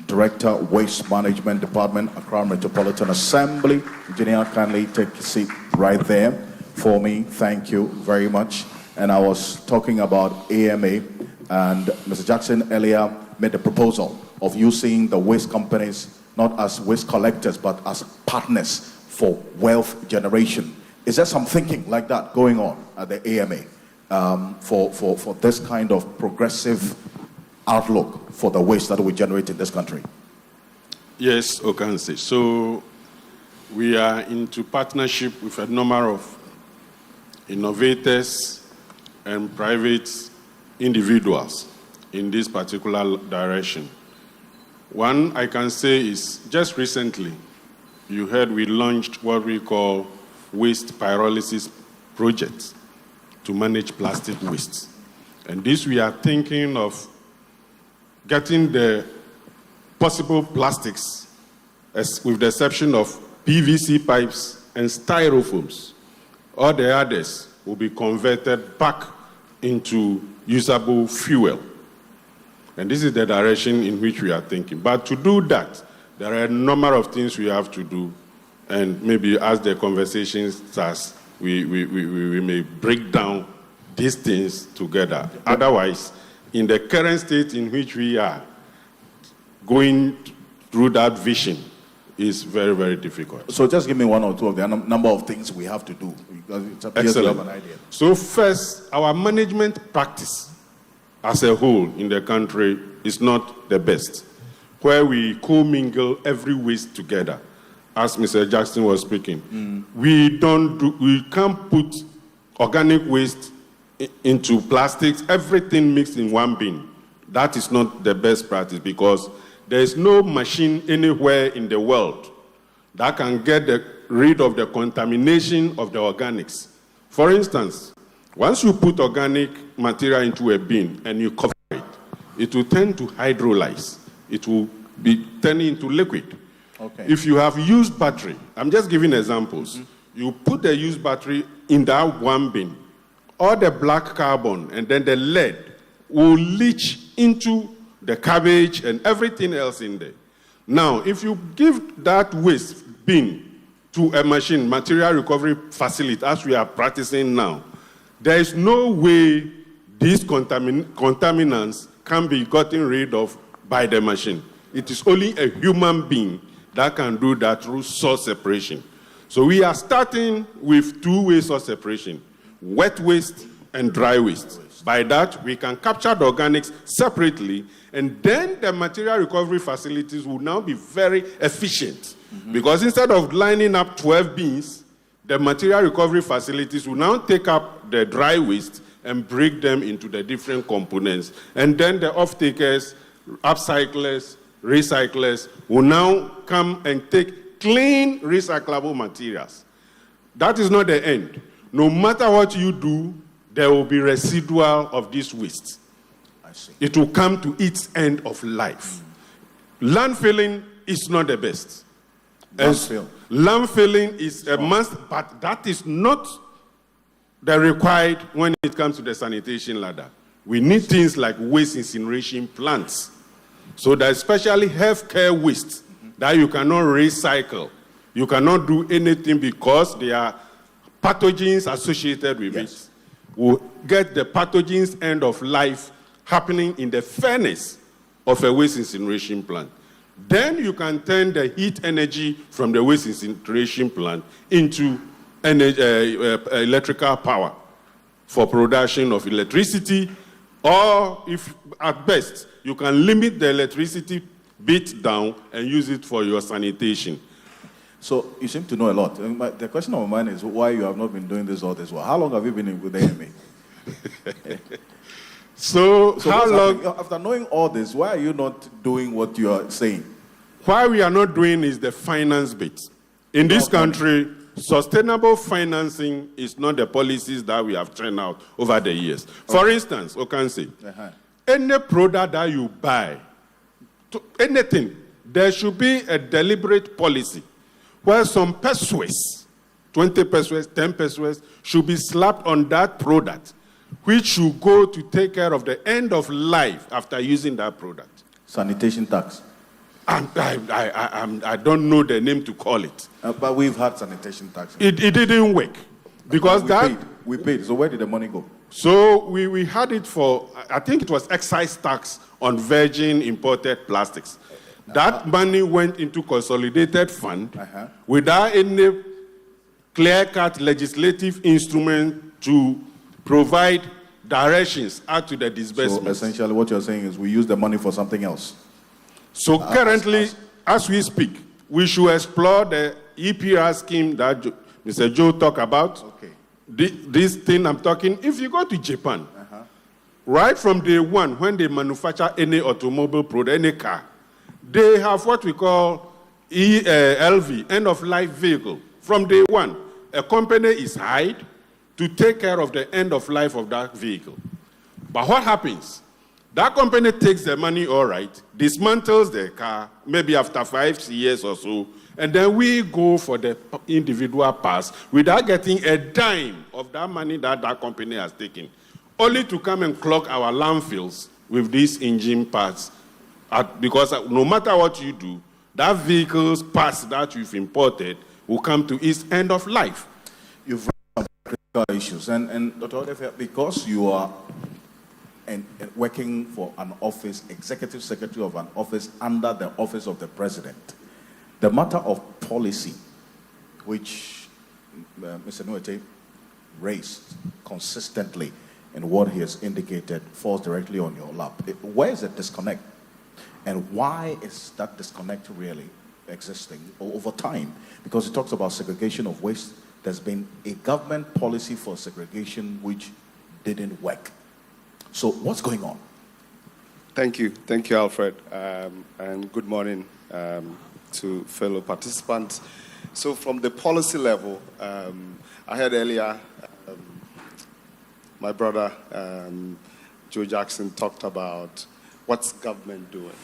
Director, Waste Management Department, Accra Metropolitan Assembly. Engineer, kindly take a seat right there. for me. Thank you very much. And I was talking about AMA, and Mr. Jackson earlier made the proposal of using the waste companies not as waste collectors, but as partners for wealth generation. Is there some thinking like that going on at the AMA for this kind of progressive outlook for the waste that we generate in this country?
Yes, Okanse. So we are into partnership with a number of innovators and private individuals in this particular direction. One I can say is just recently, you heard we launched what we call waste pyrolysis projects to manage plastic waste. And this we are thinking of getting the possible plastics, with the exception of PVC pipes and styrofoams. All the others will be converted back into usable fuel. And this is the direction in which we are thinking. But to do that, there are a number of things we have to do. And maybe as the conversation starts, we may break down these things together. Otherwise, in the current state in which we are, going through that vision is very, very difficult.
So just give me one or two of the number of things we have to do, because it appears you have an idea.
So first, our management practice as a whole in the country is not the best, where we commingle every waste together, as Mr. Jackson was speaking. We can't put organic waste into plastics, everything mixed in one bin. That is not the best practice, because there is no machine anywhere in the world that can get rid of the contamination of the organics. For instance, once you put organic material into a bin and you cover it, it will tend to hydrolyze. It will be turning into liquid.
Okay.
If you have used battery, I'm just giving examples. You put the used battery in that one bin, all the black carbon and then the lead will leach into the cabbage and everything else in there. Now, if you give that waste bin to a machine, material recovery facility, as we are practicing now, there is no way these contaminants can be gotten rid of by the machine. It is only a human being that can do that through source separation. So we are starting with two ways of separation: wet waste and dry waste. By that, we can capture the organics separately, and then the material recovery facilities will now be very efficient. Because instead of lining up 12 bins, the material recovery facilities will now take up the dry waste and break them into the different components. And then the off-takers, upcyclers, recyclers will now come and take clean, recyclable materials. That is not the end. No matter what you do, there will be residual of this waste.
I see.
It will come to its end of life. Landfilling is not the best. Landfilling is a must, but that is not the required when it comes to the sanitation ladder. We need things like waste incineration plants. So that especially healthcare waste that you cannot recycle. You cannot do anything because there are pathogens associated with it. Will get the pathogens end of life happening in the furnace of a waste incineration plant. Then you can turn the heat energy from the waste incineration plant into electrical power for production of electricity, or if at best, you can limit the electricity bit down and use it for your sanitation.
So you seem to know a lot. The question of mine is why you have not been doing this all this while. How long have you been with the AMA?
So how long?
After knowing all this, why are you not doing what you are saying?
Why we are not doing is the finance bit. In this country, sustainable financing is not the policies that we have turned out over the years. For instance, Okanse, any product that you buy, anything, there should be a deliberate policy where some pesos, 20 pesos, 10 pesos, should be slapped on that product, which should go to take care of the end of life after using that product.
Sanitation tax.
I don't know the name to call it.
But we've had sanitation tax.
It didn't work. Because
we paid. So where did the money go?
So we had it for, I think it was excise tax on virgin imported plastics. That money went into consolidated fund without any clear-cut legislative instrument to provide directions out to the disbursement.
So essentially what you're saying is we use the money for something else.
So currently, as we speak, we should explore the EPR scheme that Mr. Joe talked about.
Okay.
This thing I'm talking, if you go to Japan, right from day one, when they manufacture any automobile product, any car, they have what we call LV, end-of-life vehicle. From day one, a company is hired to take care of the end of life of that vehicle. But what happens? That company takes the money, all right, dismantles the car, maybe after 5 years or so, and then we go for the individual parts without getting a dime of that money that that company has taken, only to come and clog our landfills with these engine parts. Because no matter what you do, that vehicle's parts that you've imported will come to its end of life.
You've raised some critical issues. And Dr. Odefe, because you are working for an office, executive secretary of an office under the office of the president, the matter of policy, which Mr. Nuete raised consistently in what he has indicated, falls directly on your lap. Where is the disconnect? And why is that disconnect really existing over time? Because it talks about segregation of waste. There's been a government policy for segregation which didn't work. So what's going on?
Thank you, Alfred, and good morning to fellow participants. So from the policy level, I heard earlier my brother Joe Jackson talked about what's government doing.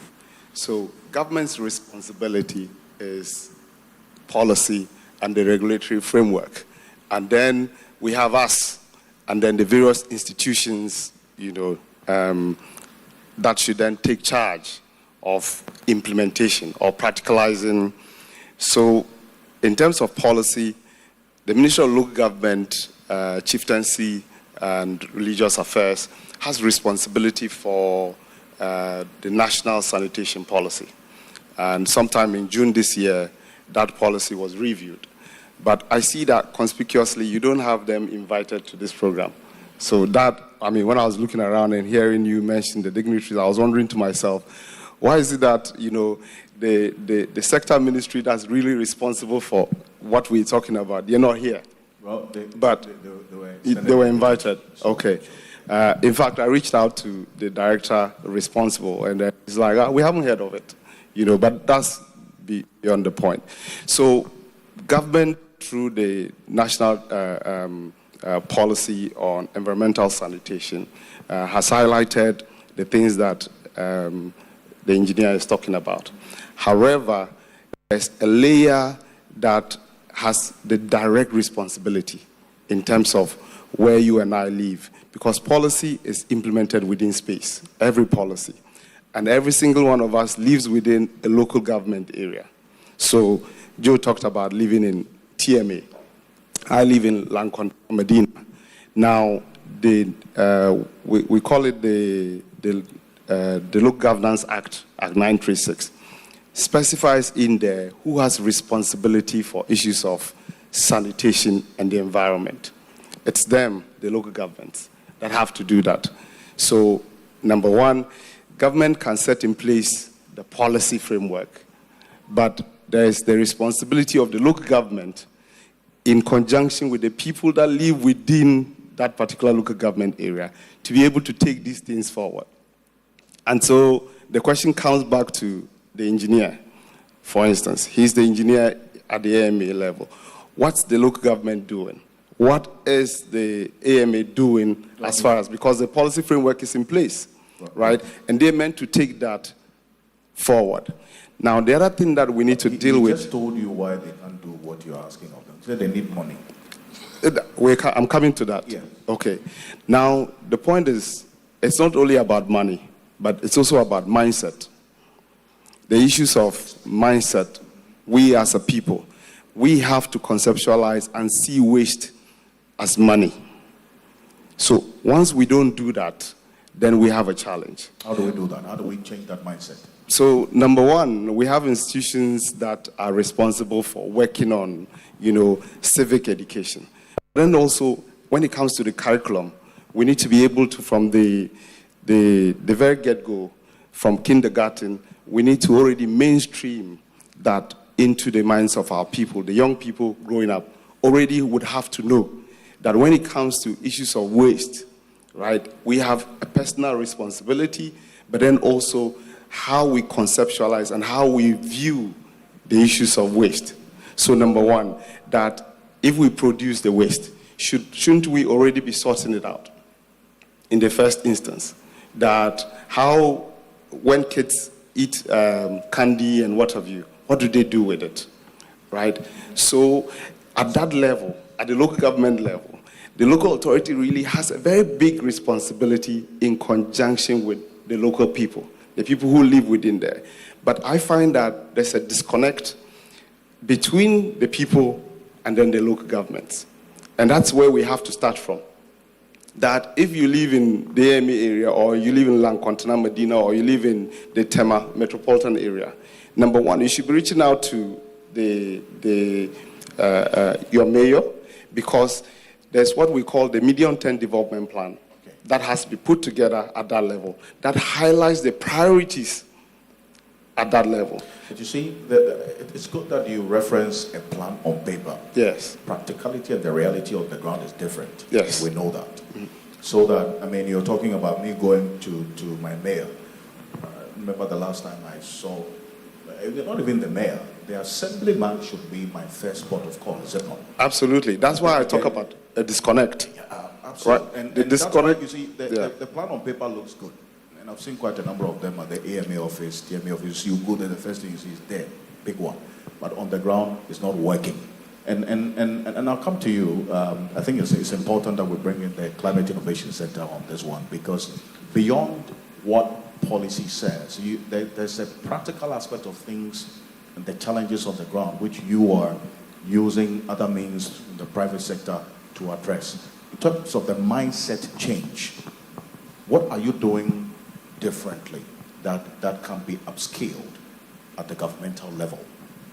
So government's responsibility is policy and the regulatory framework. And then we have us, and then the various institutions, that should then take charge of implementation or practicalizing. So in terms of policy, the Ministry of Local Government, Chieftaincy and Religious Affairs has responsibility for the National Sanitation Policy. And sometime in June this year, that policy was reviewed. But I see that conspicuously, you don't have them invited to this program. So that, when I was looking around and hearing you mention the dignitaries, I was wondering to myself, why is it that, the sector ministry that's really responsible for what we're talking about, they're not here?
Well,
they were invited. Okay. In fact, I reached out to the director responsible, and he's like, we haven't heard of it. But that's beyond the point. So government, through the national policy on environmental sanitation, has highlighted the things that the engineer is talking about. However, there's a layer that has the direct responsibility in terms of where you and I live, because policy is implemented within space, every policy. And every single one of us lives within a local government area. So Joe talked about living in TMA. I live in Lancon, Medina. Now, we call it the Local Governance Act, Act 936, specifies in there who has responsibility for issues of sanitation and the environment. It's them, the local governments, that have to do that. So, number one, government can set in place the policy framework, but there is the responsibility of the local government in conjunction with the people that live within that particular local government area to be able to take these things forward. And so the question comes back to the engineer. For instance, he's the engineer at the AMA level. What's the local government doing? What is the AMA doing as far as, because the policy framework is in place, right? And they're meant to take that forward. Now, the other thing that we need to deal with...
He just told you why they can't do what you're asking of them. He said they need money.
I'm coming to that.
Yeah.
Okay. Now, the point is, it's not only about money, but it's also about mindset. The issues of mindset, we as a people, we have to conceptualize and see waste as money. So once we don't do that, then we have a challenge.
How do we do that? How do we change that mindset?
So number one, we have institutions that are responsible for working on, civic education. Then also, when it comes to the curriculum, we need to be able to, from the very get-go, from kindergarten, we need to already mainstream that into the minds of our people. The young people growing up already would have to know that when it comes to issues of waste, right, we have a personal responsibility, but then also how we conceptualize and how we view the issues of waste. So number one, that if we produce the waste, shouldn't we already be sorting it out in the first instance? That how, when kids eat candy and what have you, what do they do with it, right? So at that level, at the local government level, the local authority really has a very big responsibility in conjunction with the local people, the people who live within there. But I find that there's a disconnect between the people and then the local governments. And that's where we have to start from. That if you live in the AMA area, or you live in Lankontana, Medina, or you live in the Tema metropolitan area, number one, you should be reaching out to your mayor, because there's what we call the medium-term development plan that has to be put together at that level, that highlights the priorities at that level.
But you see, it's good that you reference a plan on paper.
Yes.
Practicality and the reality on the ground is different.
Yes.
We know that. Mm-hmm. So that, you're talking about me going to my mayor. Remember the last time I saw, not even the mayor, the assemblyman should be my first port of call, is it not?
Absolutely. That's why I talk about a disconnect.
Yeah, absolutely.
Right?
And
the disconnect.
That's why, you see, the plan on paper looks good. And I've seen quite a number of them at the AMA office, TMA office. You go there, the first thing you see is there, big one. But on the ground, it's not working. And I'll come to you. I think it's important that we bring in the Climate Innovation Center on this one, because beyond what policy says, there's a practical aspect of things and the challenges on the ground, which you are using other means in the private sector to address. In terms of the mindset change, what are you doing differently that can be upscaled at the governmental level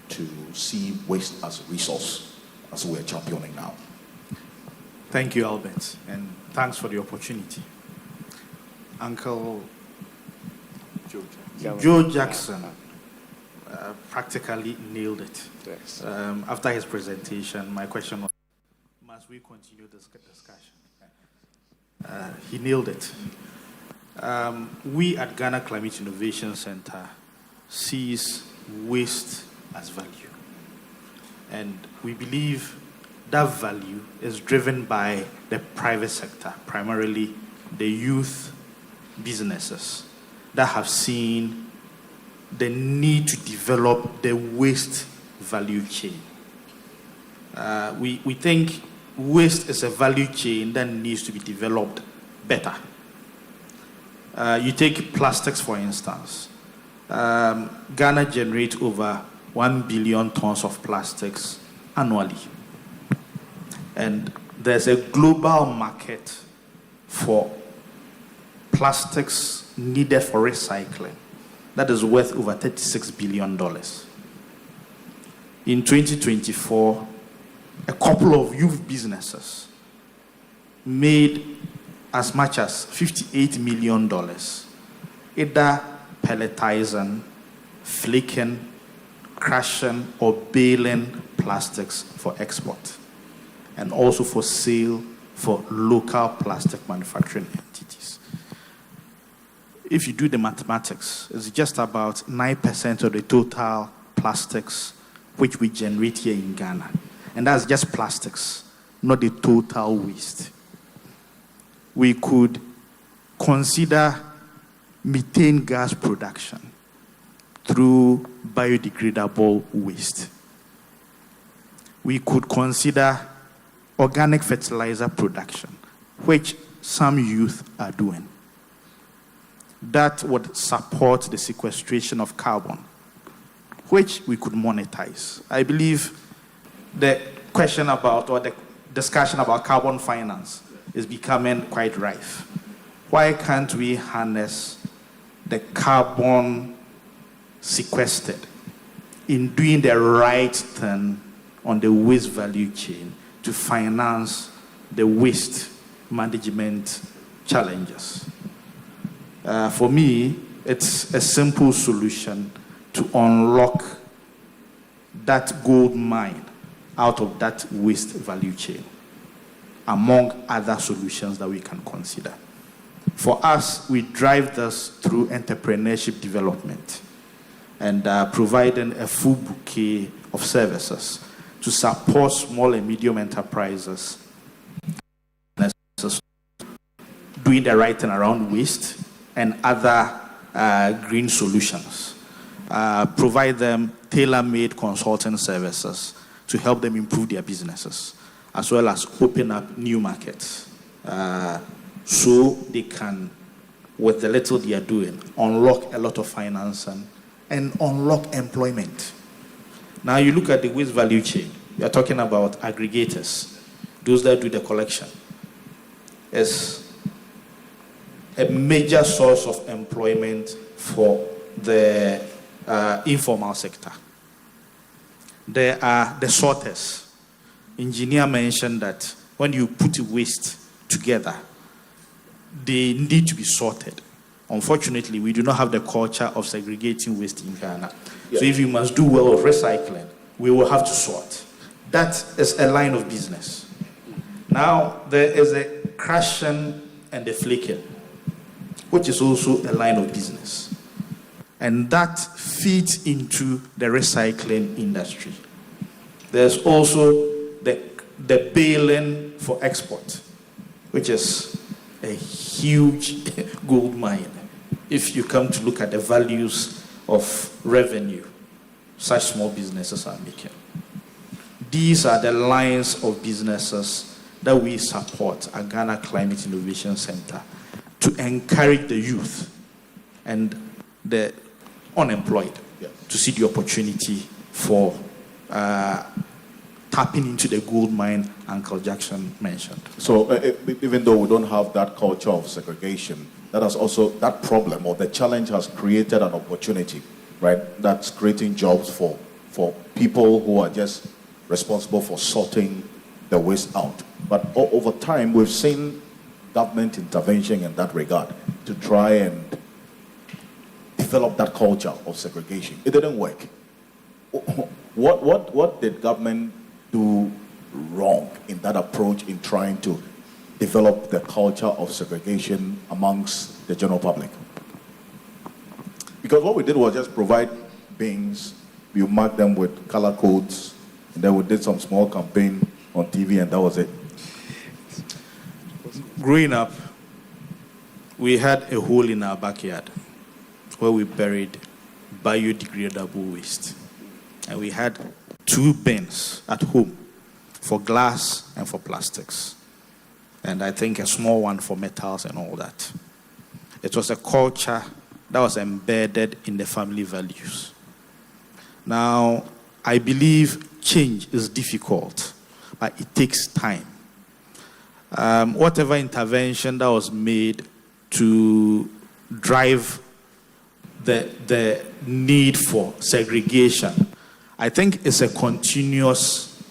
to see waste as a resource, as we're championing now?
Thank you, Albert, and thanks for the opportunity. Uncle Joe Jackson practically nailed it.
Yes.
After his presentation, my question was, must we continue this discussion? He nailed it. We at Ghana Climate Innovation Center sees waste as value. And we believe that value is driven by the private sector, primarily the youth businesses that have seen the need to develop the waste value chain. We think waste is a value chain that needs to be developed better. You take plastics, for instance. Ghana generates over 1 billion tons of plastics annually. And there's a global market for plastics needed for recycling that is worth over $36 billion. In 2024, a couple of youth businesses made as much as $58 million, either pelletizing, flaking, crushing, or baling plastics for export, and also for sale for local plastic manufacturing entities. If you do the mathematics, it's just about 9% of the total plastics which we generate here in Ghana. And that's just plastics, not the total waste. We could consider methane gas production through biodegradable waste. We could consider organic fertilizer production, which some youth are doing. That would support the sequestration of carbon, which we could monetize. I believe the question about, or discussion about carbon finance is becoming quite rife. Why can't we harness the carbon sequestered in doing the right thing on the waste value chain to finance the waste management challenges? For me, it's a simple solution to unlock that gold mine out of that waste value chain, among other solutions that we can consider. For us, we drive this through entrepreneurship development and providing a full bouquet of services to support small and medium enterprises doing the right thing around waste and other green solutions. Provide them tailor-made consulting services to help them improve their businesses, as well as open up new markets so they can, with the little they are doing, unlock a lot of financing and unlock employment. Now you look at the waste value chain. We are talking about aggregators, those that do the collection. It's a major source of employment for the informal sector. There are the sorters. Engineer mentioned that when you put waste together, they need to be sorted. Unfortunately, we do not have the culture of segregating waste in Ghana. Yes. So if you must do well with recycling, we will have to sort. That is a line of business. Now, there is a crushing and the flaking, which is also a line of business. And that feeds into the recycling industry. There's also the baling for export, which is a huge gold mine if you come to look at the values of revenue such small businesses are making. These are the lines of businesses that we support at Ghana Climate Innovation Center to encourage the youth and the unemployed to see the opportunity for tapping into the gold mine Uncle Jackson mentioned.
So even though we don't have that culture of segregation, that problem or the challenge has created an opportunity, right? That's creating jobs for people who are just responsible for sorting the waste out. But over time, we've seen government intervention in that regard to try and develop that culture of segregation. It didn't work. What did government do wrong in that approach in trying to develop the culture of segregation amongst the general public? Because what we did was just provide bins, we marked them with color codes, and then we did some small campaign on TV, and that was it.
Growing up, we had a hole in our backyard where we buried biodegradable waste. And we had 2 bins at home for glass and for plastics. And I think a small one for metals and all that. It was a culture that was embedded in the family values. Now, I believe change is difficult, but it takes time. Whatever intervention that was made to drive the need for segregation, I think it's a continuous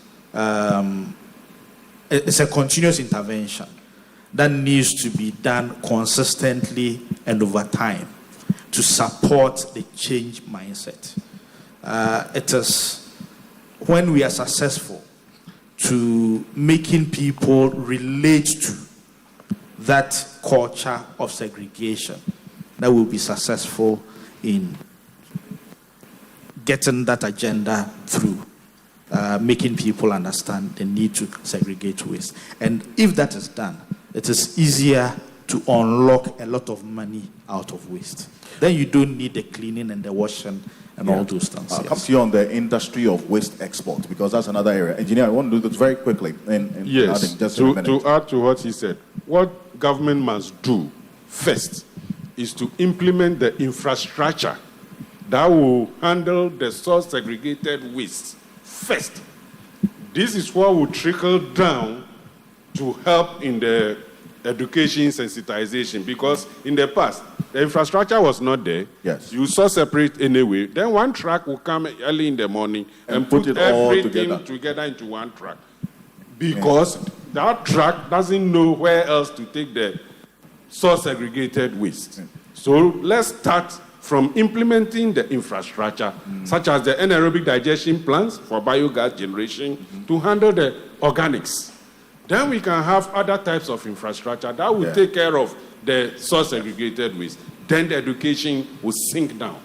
intervention that needs to be done consistently and over time to support the change mindset. It is when we are successful to making people relate to that culture of segregation that will be successful in getting that agenda through, making people understand the need to segregate waste. And if that is done, it is easier to unlock a lot of money out of waste. Then you don't need the cleaning and the washing and all those things.
I'll come to you on the industry of waste export, because that's another area. Engineer, I want to do this very quickly.
Yes, to add to what he said, what government must do first is to implement the infrastructure that will handle the source segregated waste first. This is what will trickle down to help in the education sensitization, because in the past, the infrastructure was not there.
Yes.
You saw separate anyway. Then one truck will come early in the morning and put
it all
everything together into one truck. Because that truck doesn't know where else to take the source segregated waste. So let's start from implementing the infrastructure, such as the anaerobic digestion plants for biogas generation to handle the organics. Then we can have other types of infrastructure that will take care of the source segregated waste. Then the education will sink down.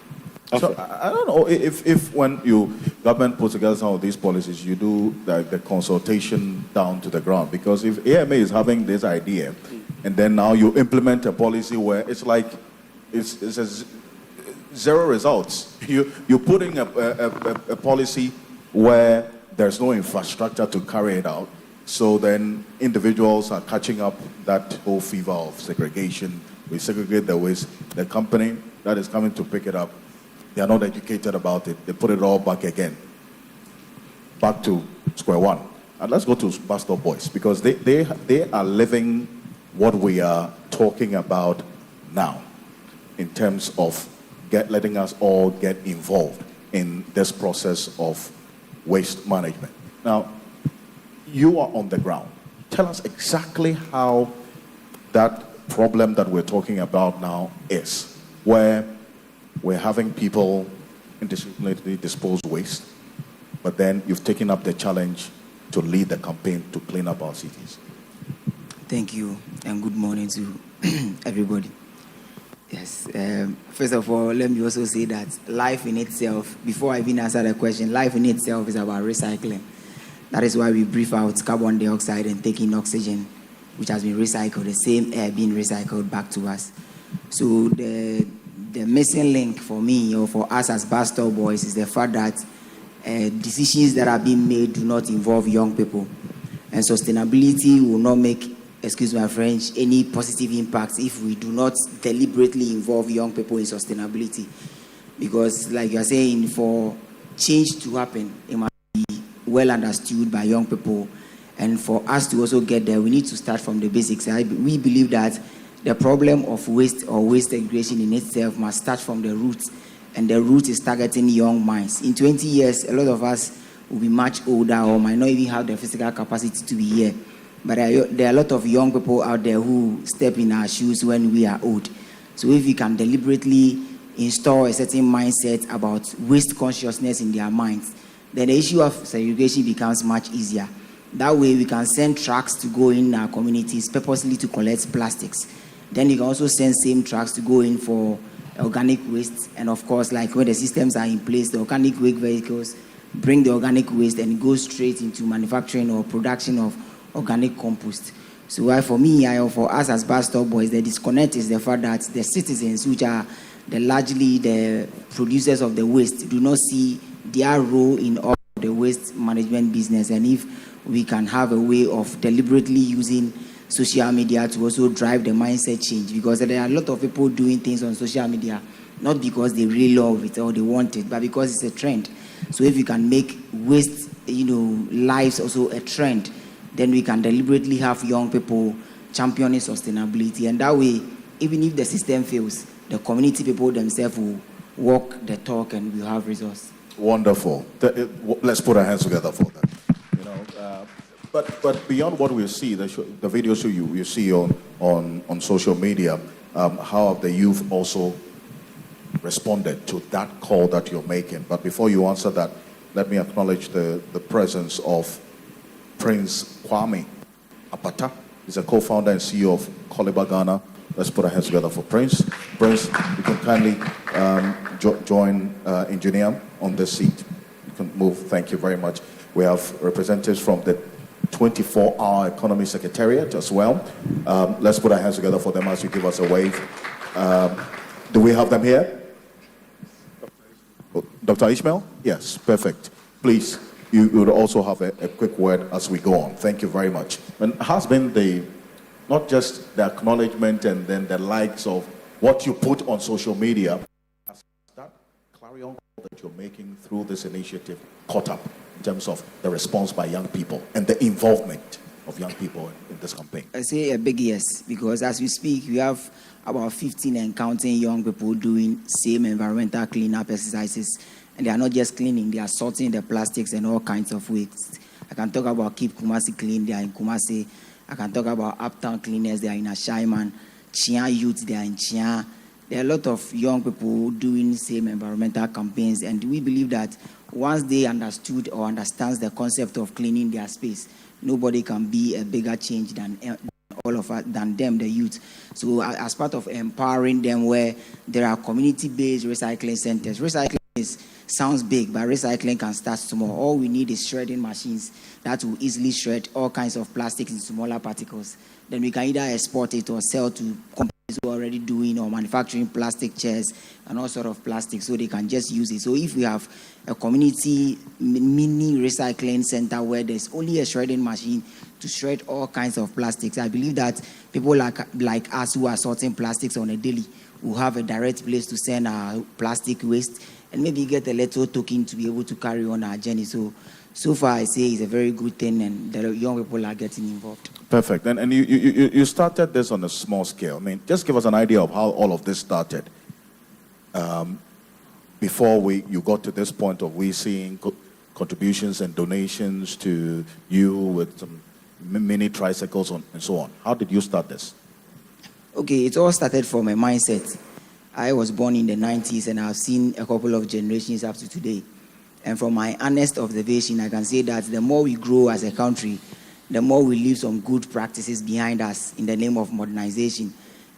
So I don't know if when you government puts together some of these policies, you do the consultation down to the ground. Because if AMA is having this idea, and then now you implement a policy where it's like it's zero results. You're putting a policy where there's no infrastructure to carry it out. So then individuals are catching up that whole fever of segregation. We segregate the waste. The company that is coming to pick it up, they are not educated about it. They put it all back again. Back to square one. And let's go to Bus Stop Boys, because they are living what we are talking about now in terms of letting us all get involved in this process of waste management. Now, you are on the ground. Tell us exactly how that problem that we're talking about now is, where we're having people indiscriminately dispose waste, but then you've taken up the challenge to lead the campaign to clean up our cities.
Thank you, and good morning to everybody. Yes, first of all, let me also say that life in itself, before I even answer the question, life in itself is about recycling. That is why we breathe out carbon dioxide and take in oxygen, which has been recycled, the same air being recycled back to us. So the missing link for me, or for us as Bus Stop Boys, is the fact that decisions that are being made do not involve young people. And sustainability will not make, excuse my French, any positive impact if we do not deliberately involve young people in sustainability. Because like you are saying, for change to happen, it must be well understood by young people. And for us to also get there, we need to start from the basics. We believe that the problem of waste or waste segregation in itself must start from the roots. And the root is targeting young minds. In 20 years, a lot of us will be much older or might not even have the physical capacity to be here. But there are a lot of young people out there who step in our shoes when we are old. So if we can deliberately install a certain mindset about waste consciousness in their minds, then the issue of segregation becomes much easier. That way we can send trucks to go in our communities purposely to collect plastics. Then you can also send same trucks to go in for organic waste. And of course, like when the systems are in place, the organic waste vehicles bring the organic waste and go straight into manufacturing or production of organic compost. So for me, for us as Bus Stop Boys, the disconnect is the fact that the citizens, which are largely the producers of the waste, do not see their role in all the waste management business. And if we can have a way of deliberately using social media to also drive the mindset change, because there are a lot of people doing things on social media, not because they really love it or they want it, but because it's a trend. So if you can make waste, lives also a trend, then we can deliberately have young people championing sustainability. And that way, even if the system fails, the community people themselves will walk the talk and we'll have results.
Wonderful. Let's put our hands together for that. But beyond what we see, the videos you see on social media, how have the youth also responded to that call that you're making? But before you answer that, let me acknowledge the presence of Prince Kwame Apata. He's a co-founder and CEO of Coliba Ghana. Let's put our hands together for Prince. Prince, you can kindly join Engineer on this seat. You can move. Thank you very much. We have representatives from the 24-hour Economy Secretariat as well. Let's put our hands together for them as you give us a wave. Do we have them here? Dr. Ishmael? Yes, perfect. Please, you would also have a quick word as we go on. Thank you very much. And has been not just the acknowledgement and then the likes of what you put on social media, has that clarion that you're making through this initiative caught up in terms of the response by young people and the involvement of young people in this campaign?
I say a big yes, because as we speak, we have about 15 and counting young people doing same environmental cleanup exercises. And they are not just cleaning, they are sorting the plastics and all kinds of waste. I can talk about Keep Kumasi Clean, they are in Kumasi. I can talk about Uptown Cleaners, they are in Ashaiman. Chia Youth, they are in Chia. There are a lot of young people doing same environmental campaigns, and we believe that once they understood or understands the concept of cleaning their space, nobody can be a bigger change than all of us, than them, the youth. So as part of empowering them, where there are community-based recycling centers, sounds big, but recycling can start small. All we need is shredding machines that will easily shred all kinds of plastics in smaller particles. Then we can either export it or sell to companies who are already doing or manufacturing plastic chairs and all sort of plastic, so they can just use it. So if we have a community mini recycling center where there's only a shredding machine to shred all kinds of plastics, I believe that people like us who are sorting plastics on a daily will have a direct place to send our plastic waste and maybe get a little token to be able to carry on our journey. So far, I say it's a very good thing, and the young people are getting involved.
Perfect. And you started this on a small scale. I mean, just give us an idea of how all of this started. Before you got to this point of we seeing contributions and donations to you with some mini tricycles and so on. How did you start this?
Okay, it all started from a mindset. I was born in the 90s, and I've seen a couple of generations up to today. And from my honest observation, I can say that the more we grow as a country, the more we leave some good practices behind us in the name of modernization.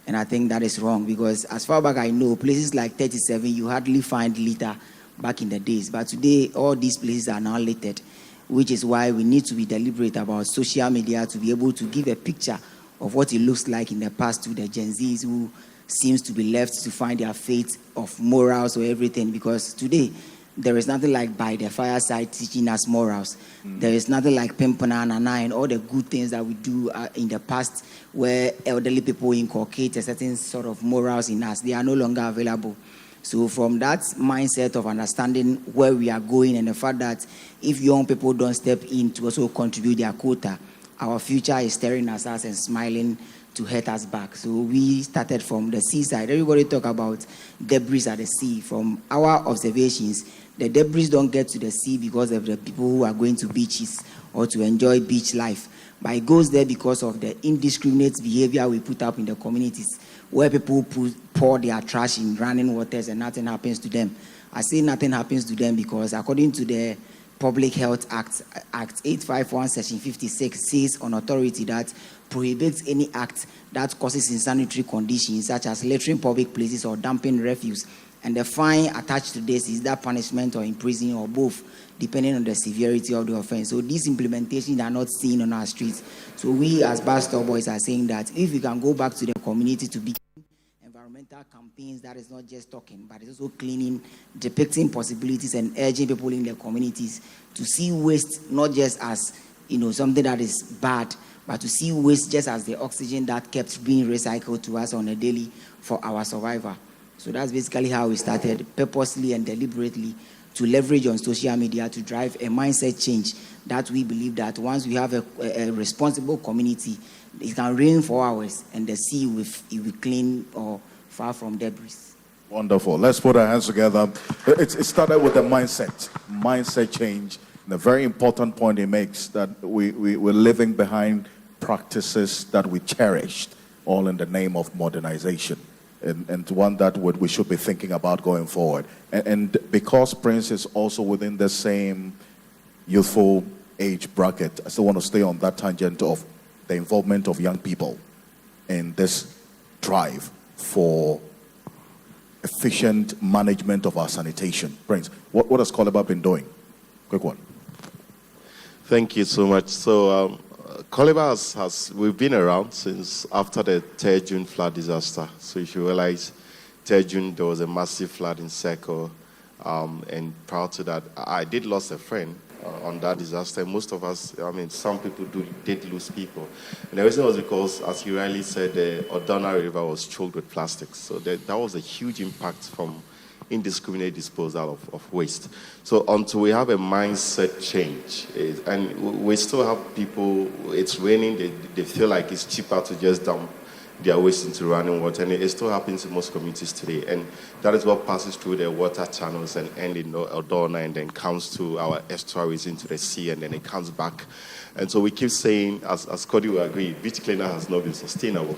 And I think that is wrong, because as far back I know, places like 37, you hardly find litter back in the days. But today, all these places are now littered, which is why we need to be deliberate about social media to be able to give a picture of what it looks like in the past to the Gen Zs who seems to be left to find their fate of morals or everything. Because today, there is nothing like by the fireside teaching us morals. There is nothing like Pimpana and Nana and all the good things that we do in the past where elderly people inculcate a certain sort of morals in us. They are no longer available. So from that mindset of understanding where we are going and the fact that if young people don't step in to also contribute their quota, our future is staring at us and smiling to hurt us back. So we started from the seaside. Everybody talk about debris at the sea. From our observations, the debris don't get to the sea because of the people who are going to beaches or to enjoy beach life. But it goes there because of the indiscriminate behavior we put up in the communities, where people pour their trash in running waters and nothing happens to them. I say nothing happens to them because according to the Public Health Act 851, Section 56 says on authority that prohibits any act that causes insanitary conditions such as littering public places or dumping refuse. And the fine attached to this is that punishment or imprisonment or both, depending on the severity of the offense. So these implementations are not seen on our streets. So we as Bus Stop Boys are saying that if we can go back to the community to begin environmental campaigns that is not just talking, but it's also cleaning, depicting possibilities and urging people in their communities to see waste not just as something that is bad, but to see waste just as the oxygen that kept being recycled to us on a daily for our survival. So that's basically how we started, purposely and deliberately, to leverage on social media to drive a mindset change that we believe that once we have a responsible community, it can rain for hours and the sea will be clean or far from debris.
Wonderful. Let's put our hands together. It started with the mindset change. The very important point he makes that we're living behind practices that we cherished, all in the name of modernization. And one that we should be thinking about going forward. And because Prince is also within the same youthful age bracket, I still want to stay on that tangent of the involvement of young people in this drive for efficient management of our sanitation. Prince, what has Coliba been doing? Quick one.
Thank you so much. So Coliba we've been around since after the 3rd June flood disaster. So if you realize, 3rd June there was a massive flood in Seko, and prior to that, I did lose a friend on that disaster. Most of us, some people did lose people. And the reason was because, as you rightly said, the Odona River was choked with plastics. So that was a huge impact from indiscriminate disposal of waste. So until we have a mindset change, and we still have people, it's raining, they feel like it's cheaper to just dump their waste into running water, and it still happens in most communities today. And that is what passes through the water channels and ends in Odona, and then comes to our estuaries into the sea, and then it comes back. And so we keep saying, as Cedi will agree, beach cleaner has not been sustainable.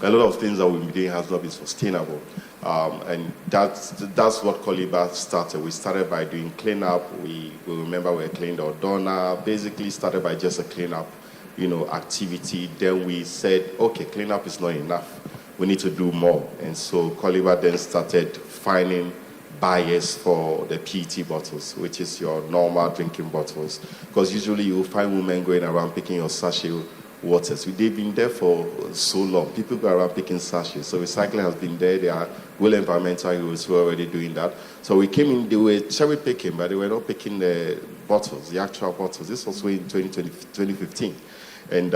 A lot of things that we've been doing has not been sustainable. And that's what Koliba started. We started by doing cleanup. We remember we were cleaning the Odona, basically started by just a cleanup activity. Then we said, okay, cleanup is not enough. We need to do more. And so Koliba then started finding buyers for the PET bottles, which is your normal drinking bottles. Because usually you'll find women going around picking your sachet waters. They've been there for so long. People go around picking sachets. So recycling has been there. There are well environmental heroes who are already doing that. So we came in, they were cherry picking, but they were not picking the bottles, the actual bottles. This was in 2015. And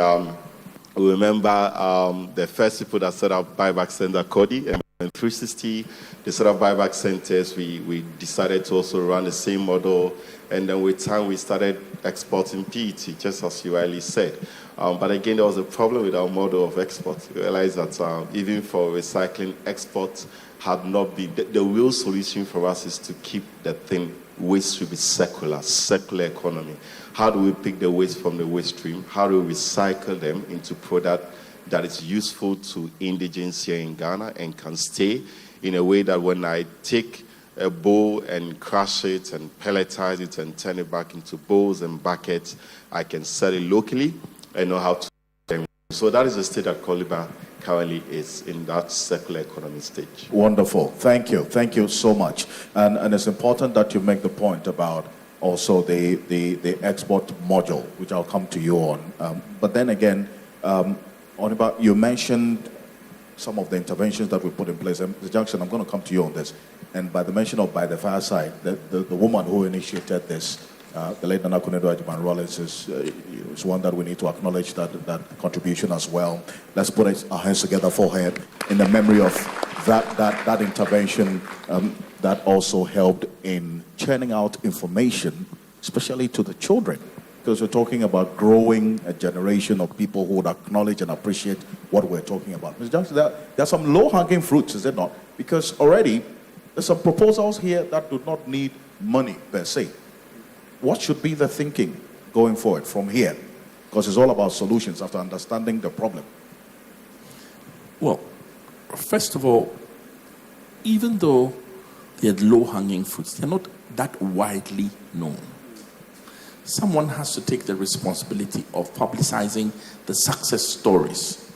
we remember the first people that set up buyback center, Cedi, and 360, they set up buyback centers. We decided to also run the same model. And then with time, we started exporting PET, just as you rightly said. But again, there was a problem with our model of export. We realized that even for recycling, export had not been, the real solution for us is to keep the thing, waste should be circular economy. How do we pick the waste from the waste stream? How do we recycle them into product that is useful to indigents here in Ghana and can stay in a way that when I take a bowl and crush it and pelletize it and turn it back into bowls and buckets, I can sell it locally and know how to. So that is the state that Koliba currently is, in that circular economy stage.
Wonderful. Thank you. Thank you so much. And it's important that you make the point about also the export module, which I'll come to you on. But then again, you mentioned some of the interventions that we put in place. And Mr. Jackson, I'm going to come to you on this. And by the mention of By the Fireside, the woman who initiated this, the late Nana Kunedo Ajiman Rollins, is one that we need to acknowledge that contribution as well. Let's put our hands together for her in the memory of that intervention that also helped in churning out information, especially to the children. Because we're talking about growing a generation of people who would acknowledge and appreciate what we're talking about. Ms. Johnson, there are some low-hanging fruits, is it not? Because already there's some proposals here that do not need money per se. What should be the thinking going forward from here? Because it's all about solutions after understanding the problem.
Well, first of all, even though they're low-hanging fruits, they're not that widely known. Someone has to take the responsibility of publicizing the success stories.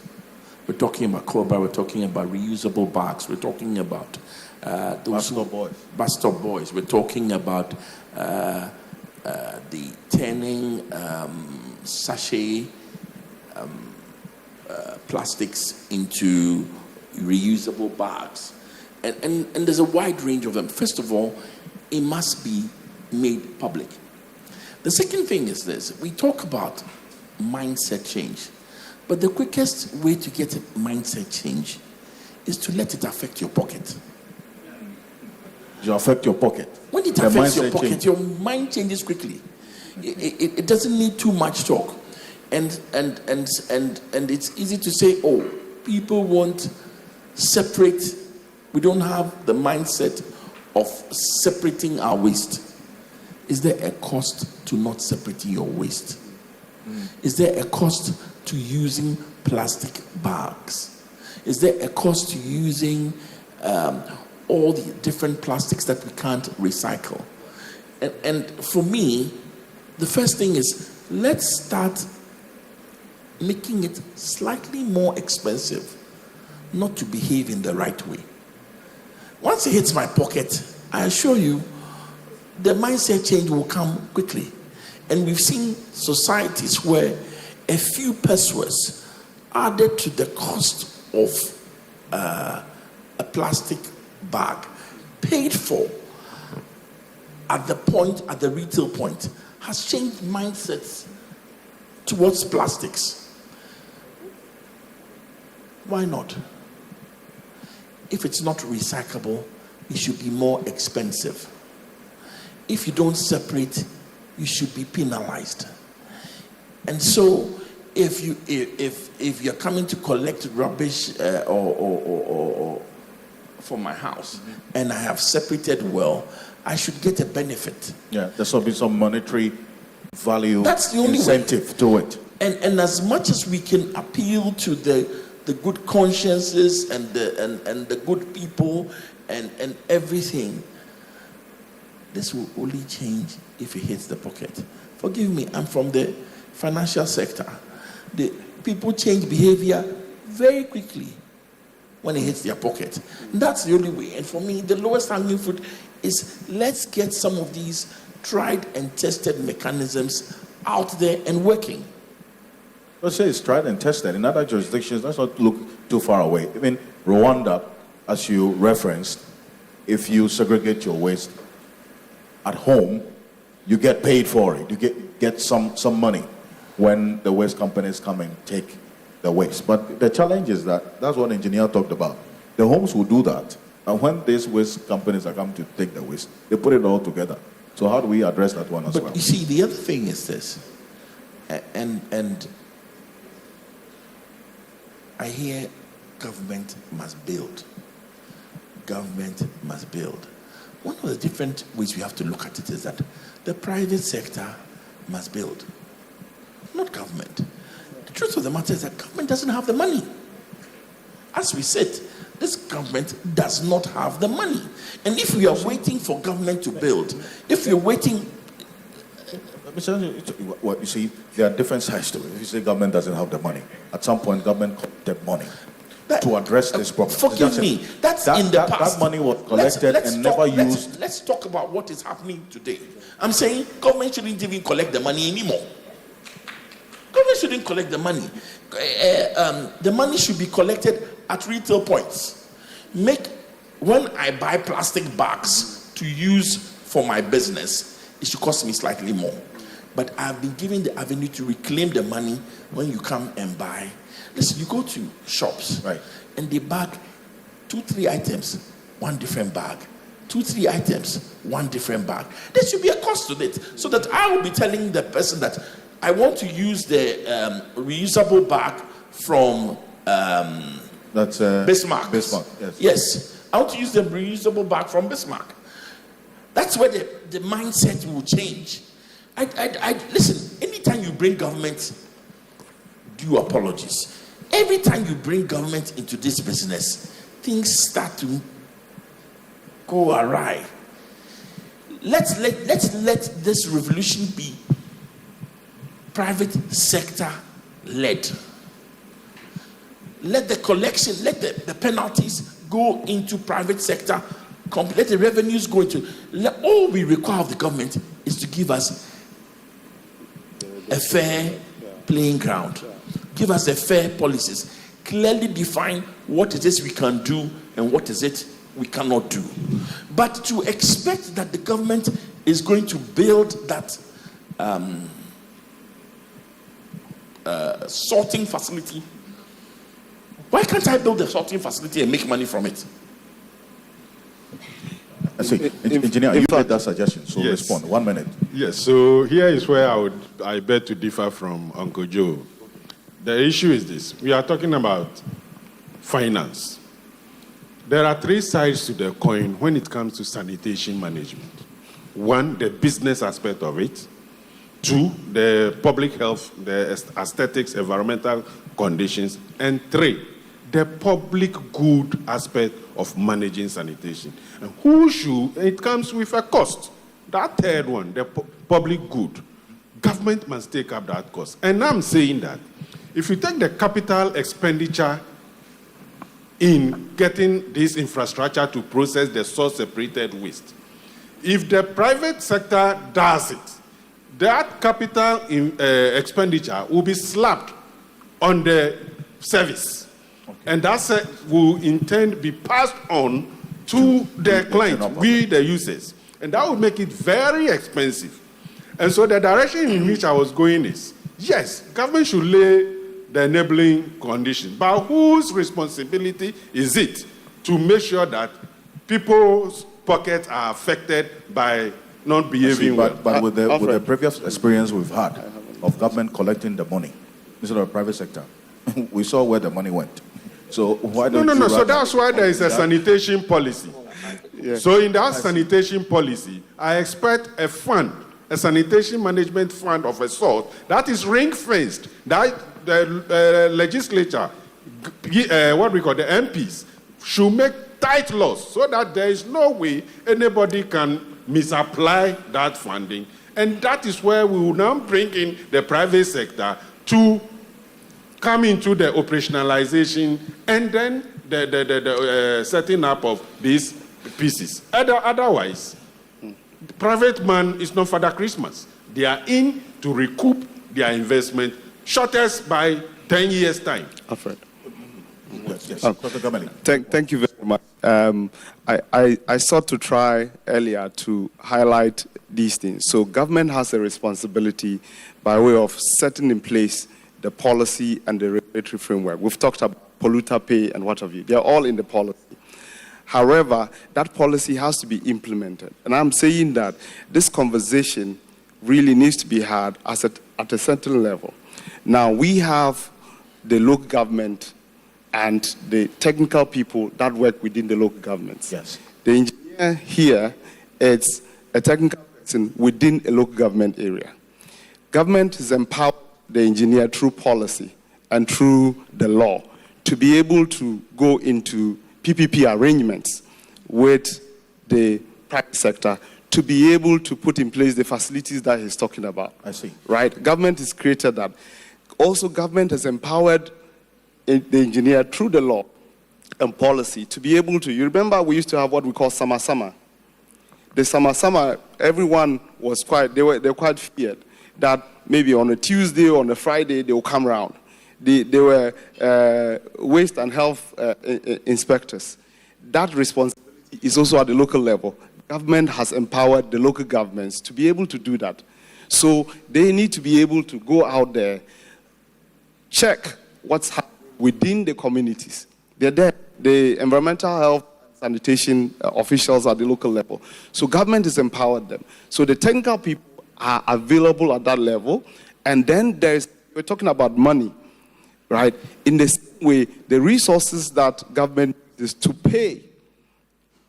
We're talking about Cobra, we're talking about reusable bags, we're talking about Bus Stop Boys, we're talking about the turning sachet plastics into reusable bags. And there's a wide range of them. First of all, it must be made public. The second thing is this. We talk about mindset change. But the quickest way to get a mindset change is to let it affect your pocket.
You affect your pocket.
When it affects your pocket, your mind changes quickly. It doesn't need too much talk. And it's easy to say, oh, people want separate. We don't have the mindset of separating our waste. Is there a cost to not separating your waste? Is there a cost to using plastic bags? Is there a cost to using all the different plastics that we can't recycle? And for me, the first thing is, let's start making it slightly more expensive not to behave in the right way. Once it hits my pocket, I assure you, the mindset change will come quickly. And we've seen societies where a few pesos added to the cost of a plastic bag, paid for at the retail point, has changed mindsets towards plastics. Why not? If it's not recyclable, it should be more expensive. If you don't separate, you should be penalized. And so, if you're coming to collect rubbish or from my house, and I have separated well, I should get a benefit.
Yeah, there should be some monetary value.
That's the only
incentive to it.
And as much as we can appeal to the good consciences and the good people and everything, this will only change if it hits the pocket. Forgive me, I'm from the financial sector. The people change behavior very quickly when it hits their pocket. That's the only way. And for me, the lowest hanging fruit is let's get some of these tried and tested mechanisms out there and working.
Let's say it's tried and tested in other jurisdictions. Let's not look too far away. I mean, Rwanda, as you referenced, if you segregate your waste at home, you get paid for it. You get some money when the waste companies come and take the waste. But the challenge is that's what the engineer talked about. The homes will do that. And when these waste companies are coming to take the waste, they put it all together. So how do we address that one as well?
But you see, the other thing is this, and I hear government must build. Government must build. One of the different ways we have to look at it is that the private sector must build, not government. The truth of the matter is that government doesn't have the money. As we said, this government does not have the money. And if we are waiting for government to build, if we're waiting...
Well, you see, there are different sides to it. If you say government doesn't have the money, at some point government collected money to address this problem.
Forgive me, that's in the past.
That money was collected and never used.
Let's talk about what is happening today. I'm saying government shouldn't even collect the money anymore. Government shouldn't collect the money. The money should be collected at retail points. When I buy plastic bags to use for my business, it should cost me slightly more. But I've been given the avenue to reclaim the money when you come and buy. Listen, you go to shops, right, and they bag 2-3 items, one different bag. 2-3 items, one different bag. There should be a cost to it, so that I will be telling the person that I want to use the reusable bag from
that's
Bismarck.
Bismarck, yes.
Yes, I want to use the reusable bag from Bismarck. That's where the mindset will change. I listen, anytime you bring government, due apologies. Every time you bring government into this business, things start to go awry. Let's let this revolution be private sector led. Let the collection, let the penalties go into private sector. Let the revenues go into. All we require of the government is to give us a fair playing ground. Give us a fair policies. Clearly define what it is we can do and what is it we cannot do. But to expect that the government is going to build that sorting facility. Why can't I build a sorting facility and make money from it?
I see. Engineer, you made that suggestion, so
Yes.
respond. 1 minute.
Yes, so here is where I beg to differ from Uncle Joe. The issue is this. We are talking about finance. There are 3 sides to the coin when it comes to sanitation management. 1, the business aspect of it. 2, the public health, the aesthetics, environmental conditions. And 3, the public good aspect of managing sanitation. And it comes with a cost. That 3rd one, the public good, government must take up that cost. And I'm saying that if you take the capital expenditure in getting this infrastructure to process the source-separated waste, if the private sector does it, that capital expenditure will be slapped on the service. Okay. And that will in turn be passed on to the client, we the users. And that will make it very expensive. And so the direction in which I was going is, yes, government should lay the enabling conditions, but whose responsibility is it to make sure that people's pockets are affected by not behaving well.
But with the previous experience we've had of government collecting the money instead of the private sector, we saw where the money went. So why don't
No. So that's why there is a sanitation policy.
Yes.
So in that sanitation policy, I expect a fund, a sanitation management fund of a sort that is ring-fenced, that the legislature, what we call the MPs, should make tight laws so that there is no way anybody can misapply that funding. And that is where we will now bring in the private sector to come into the operationalization and then the setting up of these pieces. Otherwise, the private man is not Father Christmas. They are in to recoup their investment, shortest by 10 years' time.
Alfred.
Yes. Dr. Gamali.
Thank you very much. I sought to try earlier to highlight these things. So government has a responsibility by way of setting in place the policy and the regulatory framework. We've talked about polluter pay and what have you. They're all in the policy. However, that policy has to be implemented. And I'm saying that this conversation really needs to be had at a certain level. Now, we have the local government and the technical people that work within the local governments.
Yes.
The engineer here is a technical person within a local government area. Government is empowered the engineer through policy and through the law to be able to go into PPP arrangements with the private sector to be able to put in place the facilities that he's talking about.
I see.
Right? Government has created that. Also, government has empowered the engineer through the law and policy to be able to, you remember we used to have what we call summer. The summer, everyone was they were quite feared that maybe on a Tuesday or on a Friday they will come around. They were waste and health inspectors. That responsibility is also at the local level. Government has empowered the local governments to be able to do that. So they need to be able to go out there, check what's happening within the communities. They're there. The environmental health sanitation officials at the local level. So government has empowered them. So the technical people are available at that level. And then we're talking about money, right? In the same way, the resources that government is to pay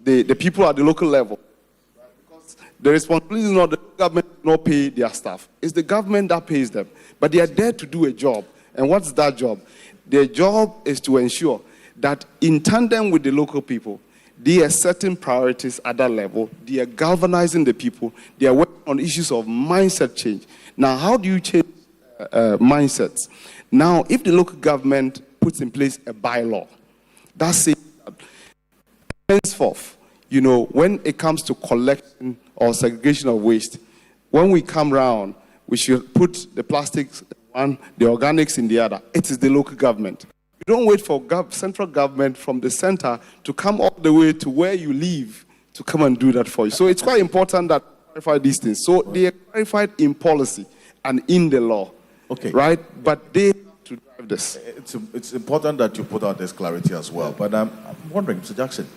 the people at the local level. Right? Because the responsibility is not the government not pay their staff. It's the government that pays them. But they are there to do a job. And what's that job? Their job is to ensure that in tandem with the local people, they are setting priorities at that level. They are galvanizing the people. They are working on issues of mindset change. Now, how do you change mindsets? Now, if the local government puts in place a bylaw that says that henceforth, when it comes to collection or segregation of waste, when we come round, we should put the plastics in one, the organics in the other. It is the local government. You don't wait for central government from the center to come all the way to where you live to come and do that for you. So it's quite important that we clarify these things. So they are clarified in policy and in the law.
Okay.
Right? But they have to drive this.
It's important that you put out this clarity as well. But I'm wondering, Mr. Jackson,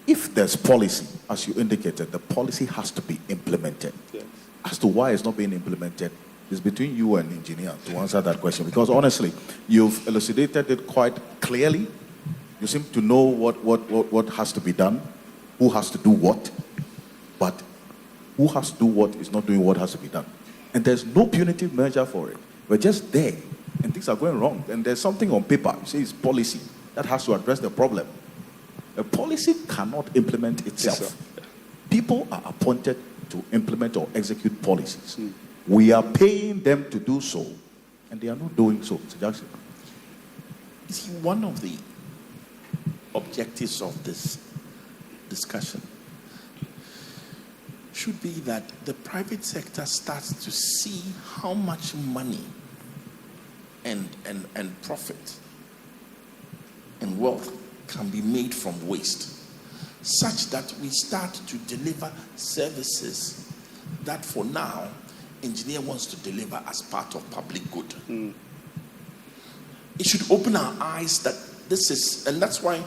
if there's policy, as you indicated, the policy has to be implemented.
Yes.
As to why it's not being implemented, it's between you and the engineer to answer that question. Because honestly, you've elucidated it quite clearly. You seem to know what has to be done, who has to do what, but who has to do what is not doing what has to be done. And there's no punitive measure for it. We're just there, and things are going wrong. And there's something on paper, you say it's policy, that has to address the problem. A policy cannot implement itself.
Yes,
people are appointed to implement or execute policies. We are paying them to do so, and they are not doing so. Mr. Jackson.
You see, one of the objectives of this discussion should be that the private sector starts to see how much money and profit and wealth can be made from waste, such that we start to deliver services that for now engineer wants to deliver as part of public good. It should open our eyes that this is, and that's why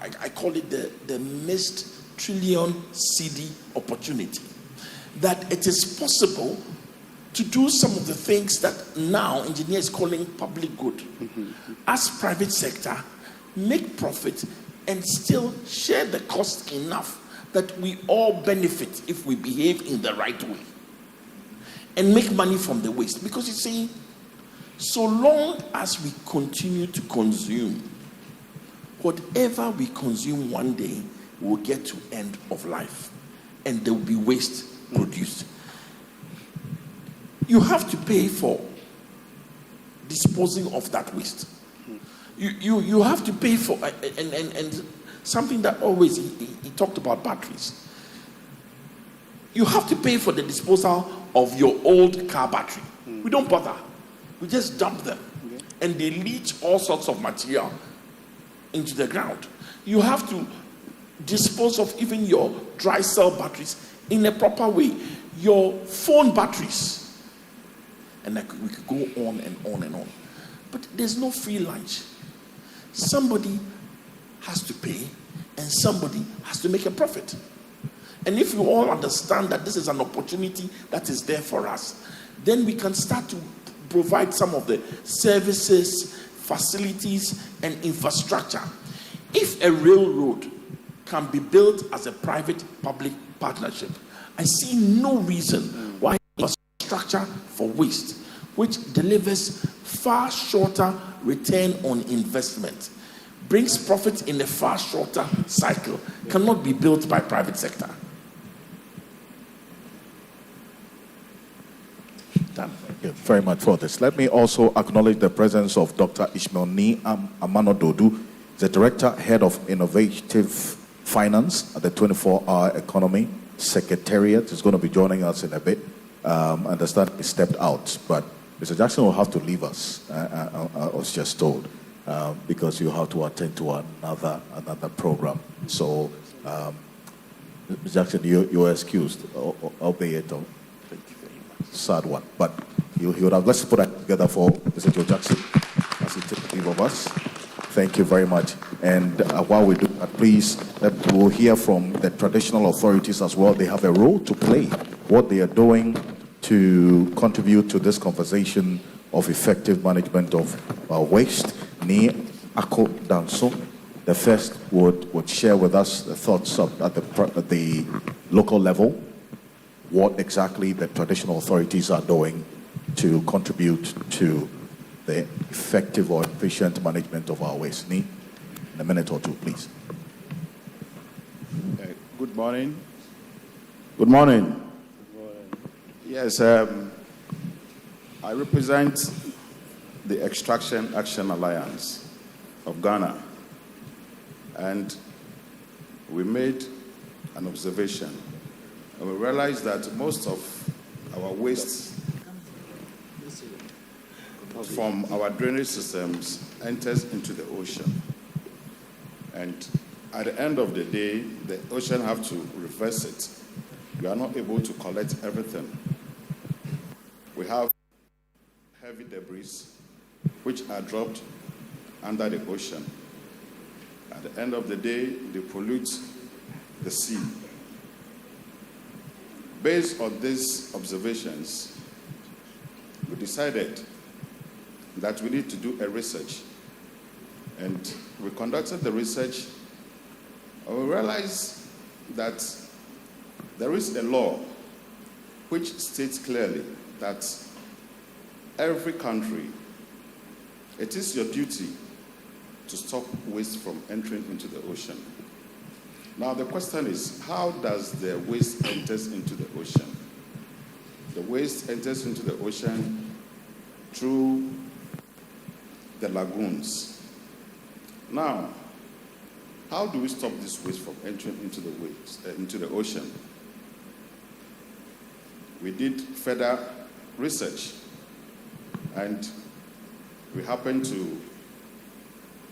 I call it the missed trillion Cedi opportunity. That it is possible to do some of the things that now engineers calling public good. As private sector, make profit and still share the cost enough that we all benefit if we behave in the right way. And make money from the waste. Because you see, so long as we continue to consume, whatever we consume one day will get to end of life. And there will be waste produced. You have to pay for disposing of that waste. You have to pay for, and something that always, he talked about batteries. You have to pay for the disposal of your old car battery. We don't bother. We just dump them. And they leach all sorts of material into the ground. You have to dispose of even your dry cell batteries in a proper way. Your phone batteries. And we could go on and on and on. But there's no free lunch. Somebody has to pay and somebody has to make a profit. And if you all understand that this is an opportunity that is there for us, then we can start to provide some of the services, facilities, and infrastructure. If a railroad can be built as a private-public partnership, I see no reason why infrastructure for waste, which delivers far shorter return on investment, brings profit in a far shorter cycle, cannot be built by private sector.
Thank you very much for this. Let me also acknowledge the presence of Dr. Ishmael Ni Amanododu, the Director, Head of Innovative Finance at the 24-Hour Economy Secretariat. Is going to be joining us in a bit. I understand he stepped out, but Mr. Jackson will have to leave us, I was just told, because you have to attend to another program. So, Mr. Jackson, you're excused, albeit sad one, but he would have. Let's put that together for Mr. Joe Jackson as he takes leave of us. Thank you very much. And while we do that, please, we'll hear from the traditional authorities as well. They have a role to play. What they are doing to contribute to this conversation of effective management of waste. Ni Ako Danso, the first would share with us the thoughts at the local level, what exactly the traditional authorities are doing to contribute to the effective or efficient management of our waste. Ni, in a minute or two, please.
Good morning. Good morning. Yes, I represent the Extraction Action Alliance of Ghana, and we made an observation, and we realized that most of our waste from our drainage systems enters into the ocean, and at the end of the day, the ocean have to reverse it. We are not able to collect everything. We have heavy debris which are dropped under the ocean. At the end of the day, they pollute the sea. Based on these observations, we decided that we need to do a research. And we conducted the research, and we realized that there is a law which states clearly that every country, it is your duty to stop waste from entering into the ocean. Now the question is, how does the waste enters into the ocean? The waste enters into the ocean through the lagoons. Now, how do we stop this waste from entering into the ocean? We did further research, and we happened to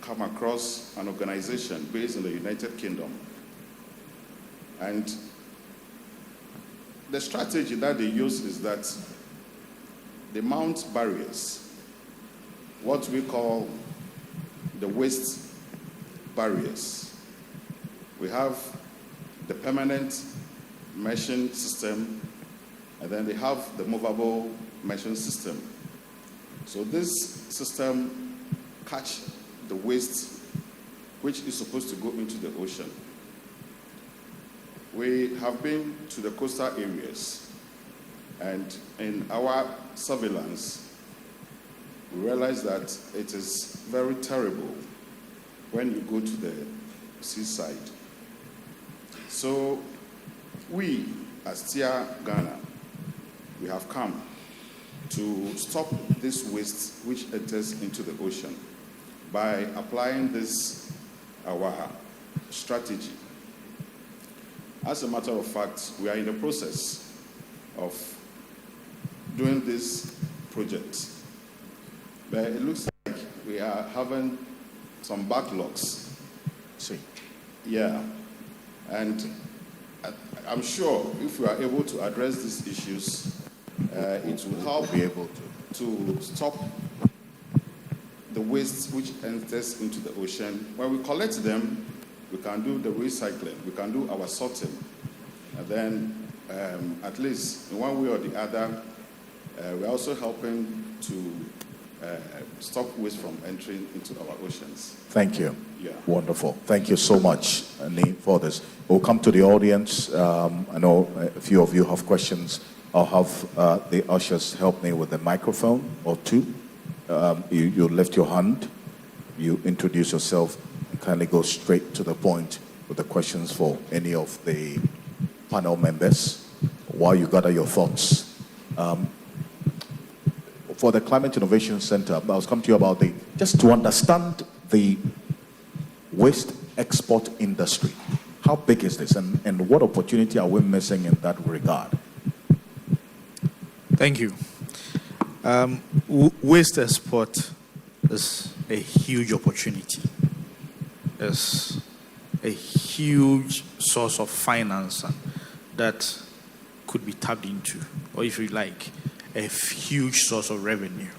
come across an organization based in the United Kingdom. And the strategy that they use is that they mount barriers, what we call the waste barriers. We have the permanent meshing system, and then they have the movable meshing system. So this system catch the waste which is supposed to go into the ocean. We have been to the coastal areas, and in our surveillance, we realize that it is very terrible when you go to the seaside. So we, as TIA Ghana, we have come to stop this waste which enters into the ocean by applying this, our strategy. As a matter of fact, we are in the process of doing this project, but it looks like we are having some backlogs.
See.
Yeah, and I'm sure if we are able to address these issues, it will help
be able
to stop the waste which enters into the ocean. When we collect them, we can do the recycling, we can do our sorting, and then at least in one way or the other, we're also helping to stop waste from entering into our oceans.
Thank you.
Yeah.
Wonderful. Thank you so much, Annie, for this. We'll come to the audience. I know a few of you have questions. I'll have the ushers help me with the microphone or two. You lift your hand, you introduce yourself, and kindly go straight to the point with the questions for any of the panel members while you gather your thoughts. For the Climate Innovation Center, I was coming to you about just to understand the waste export industry. How big is this, and what opportunity are we missing in that regard?
Thank you. Waste export is a huge opportunity. It's a huge source of finance that could be tapped into, or if you like, a huge source of revenue.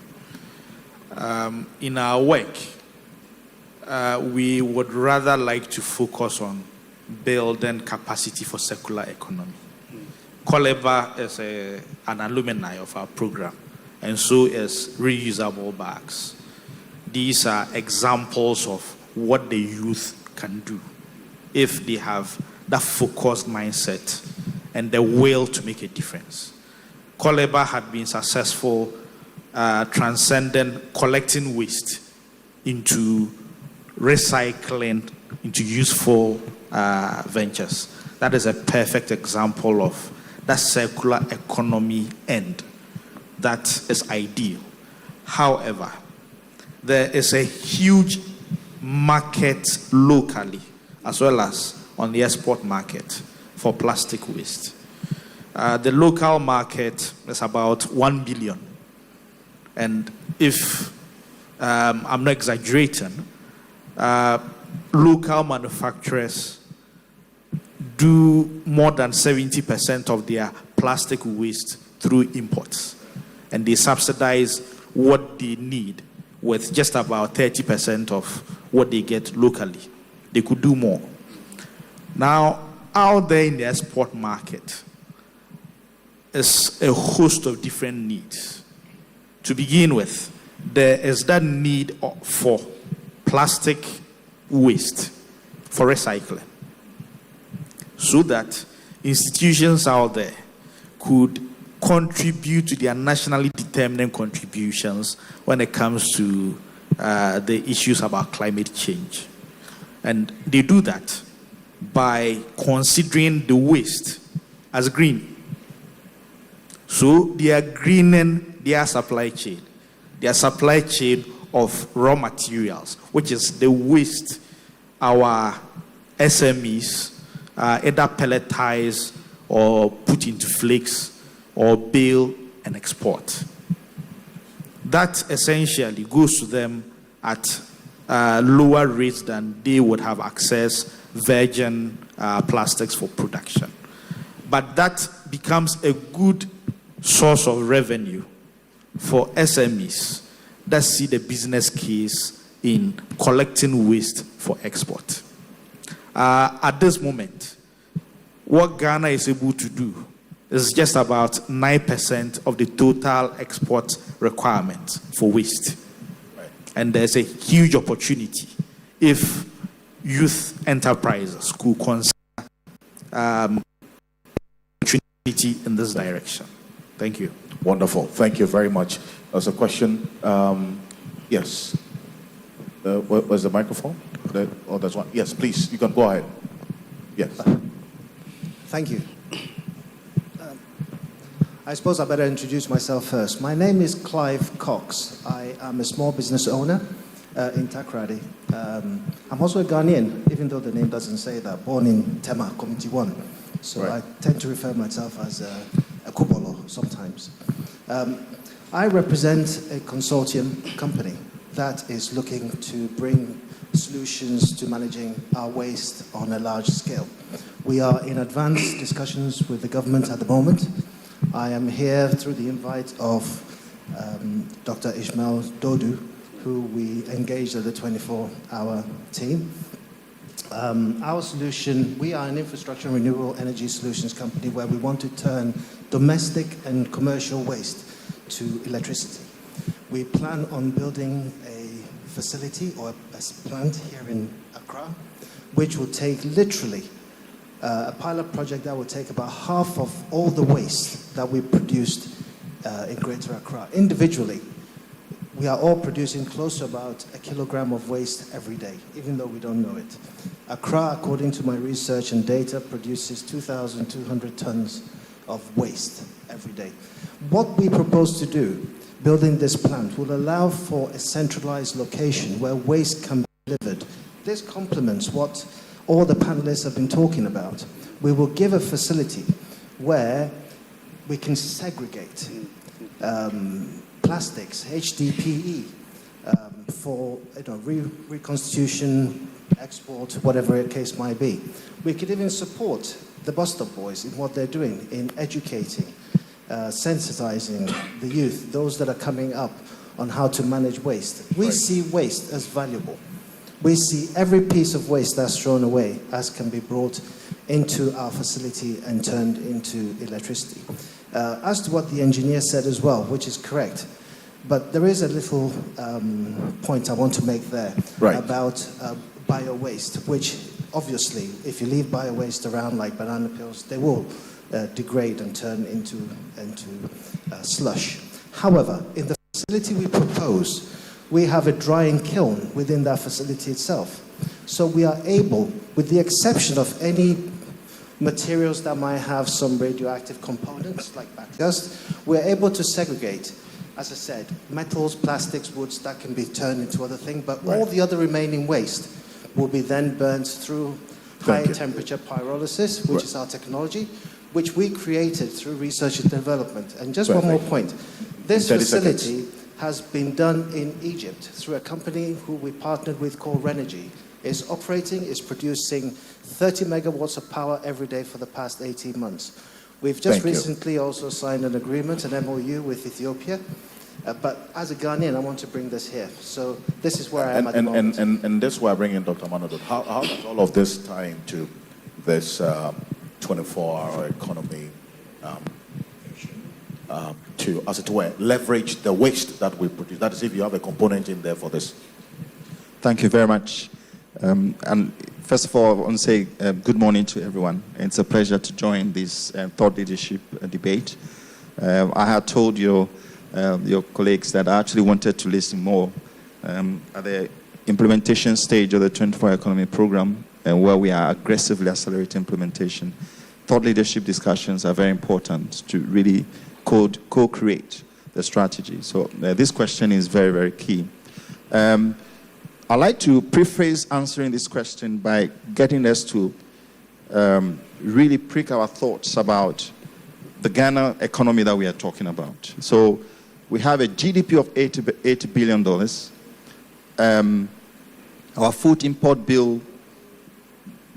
In our work, we would rather like to focus on building capacity for circular economy. Koleba is an alumni of our program, and so is reusable bags. These are examples of what the youth can do if they have that focused mindset and the will to make a difference. Koleba had been successful transcending collecting waste into recycling, into useful ventures. That is a perfect example of that circular economy end. That is ideal. However, there is a huge market locally as well as on the export market for plastic waste. The local market is about 1 billion. And if I'm not exaggerating, local manufacturers do more than 70% of their plastic waste through imports. And they subsidize what they need with just about 30% of what they get locally. They could do more. Now, out there in the export market is a host of different needs. To begin with, there is that need for plastic waste for recycling, so that institutions out there could contribute to their nationally determined contributions when it comes to the issues about climate change. And they do that by considering the waste as green. So they are greening their supply chain of raw materials, which is the waste our SMEs either pelletize or put into flakes or bale and export. That essentially goes to them at lower rates than they would have access virgin plastics for production. But that becomes a good source of revenue for SMEs that see the business case in collecting waste for export. At this moment, what Ghana is able to do is just about 9% of the total export requirement for waste. Right. And there's a huge opportunity if youth enterprises could consider opportunity in this direction. Thank you.
Wonderful. Thank you very much. There's a question. Yes. Where's the microphone? Oh, there's one. Yes, please. You can go ahead. Yes.
Thank you. I suppose I better introduce myself first. My name is Clive Cox. I am a small business owner in Takoradi. I'm also a Ghanaian, even though the name doesn't say that. Born in Tema, Community 1. So right. I tend to refer myself as a Kubolo sometimes. I represent a consortium company that is looking to bring solutions to managing our waste on a large scale. We are in advanced discussions with the government at the moment. I am here through the invite of Dr. Ishmael Dodu, who we engaged at the 24-hour team. Our solution, we are an infrastructure and renewable energy solutions company where we want to turn domestic and commercial waste to electricity. We plan on building a facility or a plant here in Accra, which will take literally a pilot project that will take about half of all the waste that we produced in Greater Accra. Individually, we are all producing close to about a kilogram of waste every day, even though we don't know it. Accra, according to my research and data, produces 2,200 tons of waste every day. What we propose to do, building this plant, will allow for a centralized location where waste can be delivered. This complements what all the panelists have been talking about. We will give a facility where we can segregate plastics, HDPE, for reconstitution, export, whatever the case might be. We could even support the bus stop boys in what they're doing in educating, sensitizing the youth, those that are coming up on how to manage waste. We see waste as valuable. We see every piece of waste that's thrown away as can be brought into our facility and turned into electricity. As to what the engineer said as well, which is correct, but there is a little point I want to make there about bio-waste, which obviously, if you leave bio-waste around like banana peels, they will degrade and turn into slush. However, in the facility we propose, we have a drying kiln within that facility itself. So we are able, with the exception of any materials that might have some radioactive components, like dust, we're able to segregate, as I said, metals, plastics, woods, that can be turned into other things, but all the other remaining waste will be then burnt through high temperature pyrolysis, which is our technology, which we created through research and development. And just one more point. This facility has been done in Egypt through a company who we partnered with called Renergy. It's operating, it's producing 30 megawatts of power every day for the past 18 months. We've just recently also signed an agreement, an MOU with Ethiopia. But as a Ghanaian, I want to bring this here. So this is where I am at the moment.
And this is where I bring in Dr. Manodot. How does all of this tie into this 24-hour economy to, as it were, leverage the waste that we produce? That is, if you have a component in there for this.
Thank you very much. And first of all, I want to say good morning to everyone. It's a pleasure to join this thought leadership debate. I had told your colleagues that I actually wanted to listen more at the implementation stage of the 24-hour economy program, where we are aggressively accelerating implementation. Thought leadership discussions are very important to really co-create the strategy. So this question is very, very key. I'd like to preface answering this question by getting us to really prick our thoughts about the Ghana economy that we are talking about. So we have a GDP of $80 billion. Our food import bill,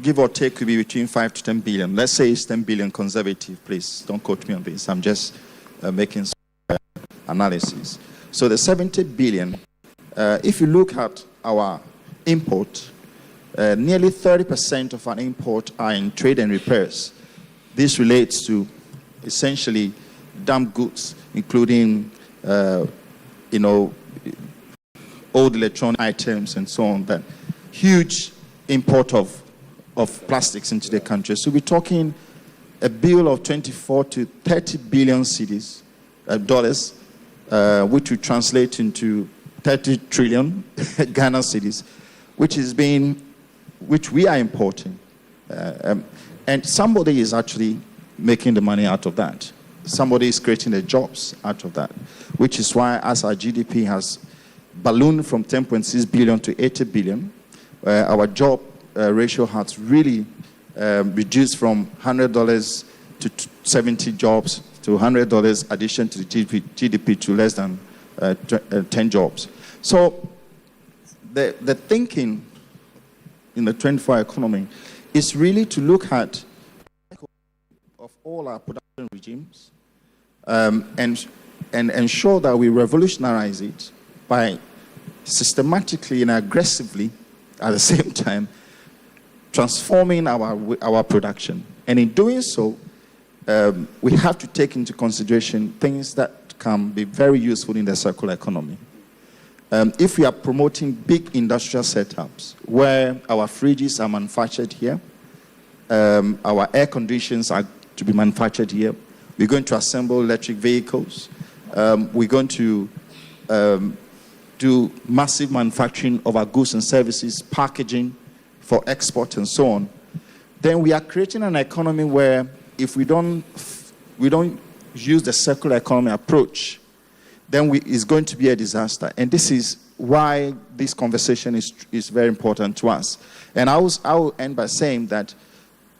give or take, could be between 5 to 10 billion. Let's say it's 10 billion conservative, please. Don't quote me on this. I'm just making some analysis. So the 70 billion, if you look at our import, nearly 30% of our import are in trade and repairs. This relates to essentially dump goods, including, old electronic items and so on. That huge import of plastics into the country. So we're talking a bill of 24 to 30 billion cedis, dollars, which would translate into 30 trillion Ghana cedis, which we are importing. And somebody is actually making the money out of that. Somebody is creating the jobs out of that, which is why as our GDP has ballooned from 10.6 billion to 80 billion, our job ratio has really reduced from $100 to 70 jobs to $100 addition to the GDP to less than 10 jobs. So the thinking in the 24-hour economy is really to look at of all our production regimes and ensure that we revolutionize it by systematically and aggressively at the same time transforming our production. And in doing so, we have to take into consideration things that can be very useful in the circular economy. If we are promoting big industrial setups where our fridges are manufactured here, our air conditions are to be manufactured here, we're going to assemble electric vehicles, we're going to do massive manufacturing of our goods and services, packaging for export and so on, then we are creating an economy where if we don't use the circular economy approach, then it's going to be a disaster. And this is why this conversation is very important to us. And I will end by saying that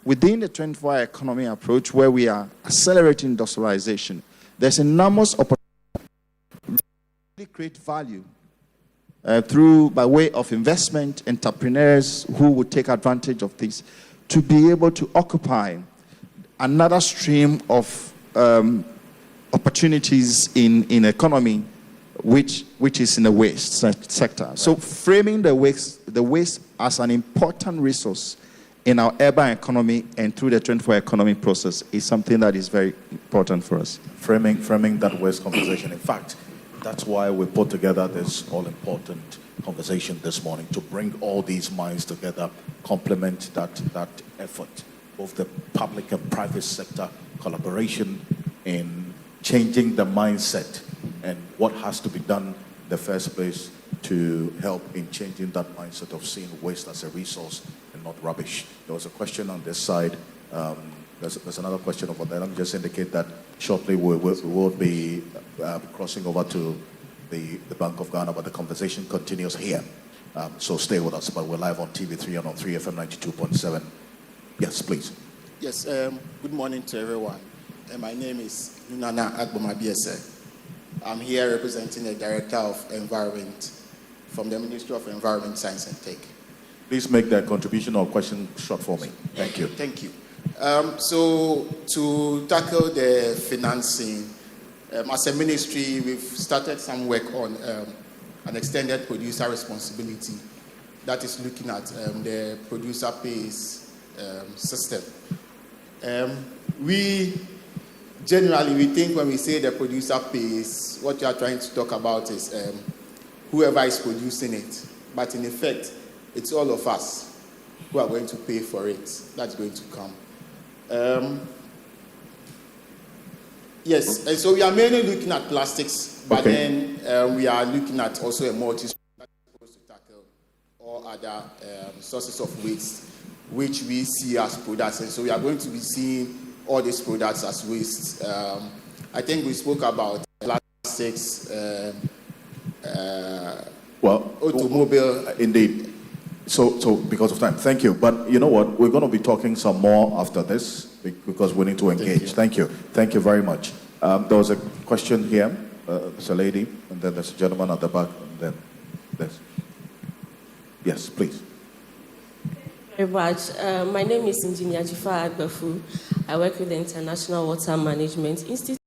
within the 24-hour economy approach, where we are accelerating industrialization, there's enormous opportunity to really create value by way of investment, entrepreneurs who would take advantage of this, to be able to occupy another stream of opportunities in economy, which is in the waste sector. So framing the waste as an important resource in our urban economy and through the 24-hour economy process is something that is very important for us.
Framing that waste conversation. In fact, that's why we put together this all-important conversation this morning, to bring all these minds together, complement that effort, both the public and private sector collaboration in changing the mindset and what has to be done in the first place to help in changing that mindset of seeing waste as a resource and not rubbish. There was a question on this side. There's another question over there. Let me just indicate that shortly we will be crossing over to the Bank of Ghana, but the conversation continues here. So stay with us, but we're live on TV3 and on 3FM 92.7. Yes, please.
Yes, good morning to everyone. My name is Nunana Agbomabiese. I'm here representing the Director of Environment from the Ministry of Environment, Science and Tech.
Please make that contribution or question short for me. Thank you.
Thank you. So to tackle the financing, as a ministry, we've started some work on an extended producer responsibility that is looking at the producer pays system. We think when we say the producer pays, what you are trying to talk about is whoever is producing it. But in effect, it's all of us who are going to pay for it. That's going to come. Yes, and so we are mainly looking at plastics, but then we are looking at also a multi-stream that is supposed to tackle all other sources of waste, which we see as products. And so we are going to be seeing all these products as waste. I think we spoke about plastics, automobile.
Indeed. So because of time, thank you. But you know what? We're going to be talking some more after this because we need to engage. Thank you. Thank you very much. There was a question here. There's a lady, and then there's a gentleman at the back, and then there's... Yes, please.
Very much. My name is Engineer Jifa Agbafu. I work with the International Water Management Institute,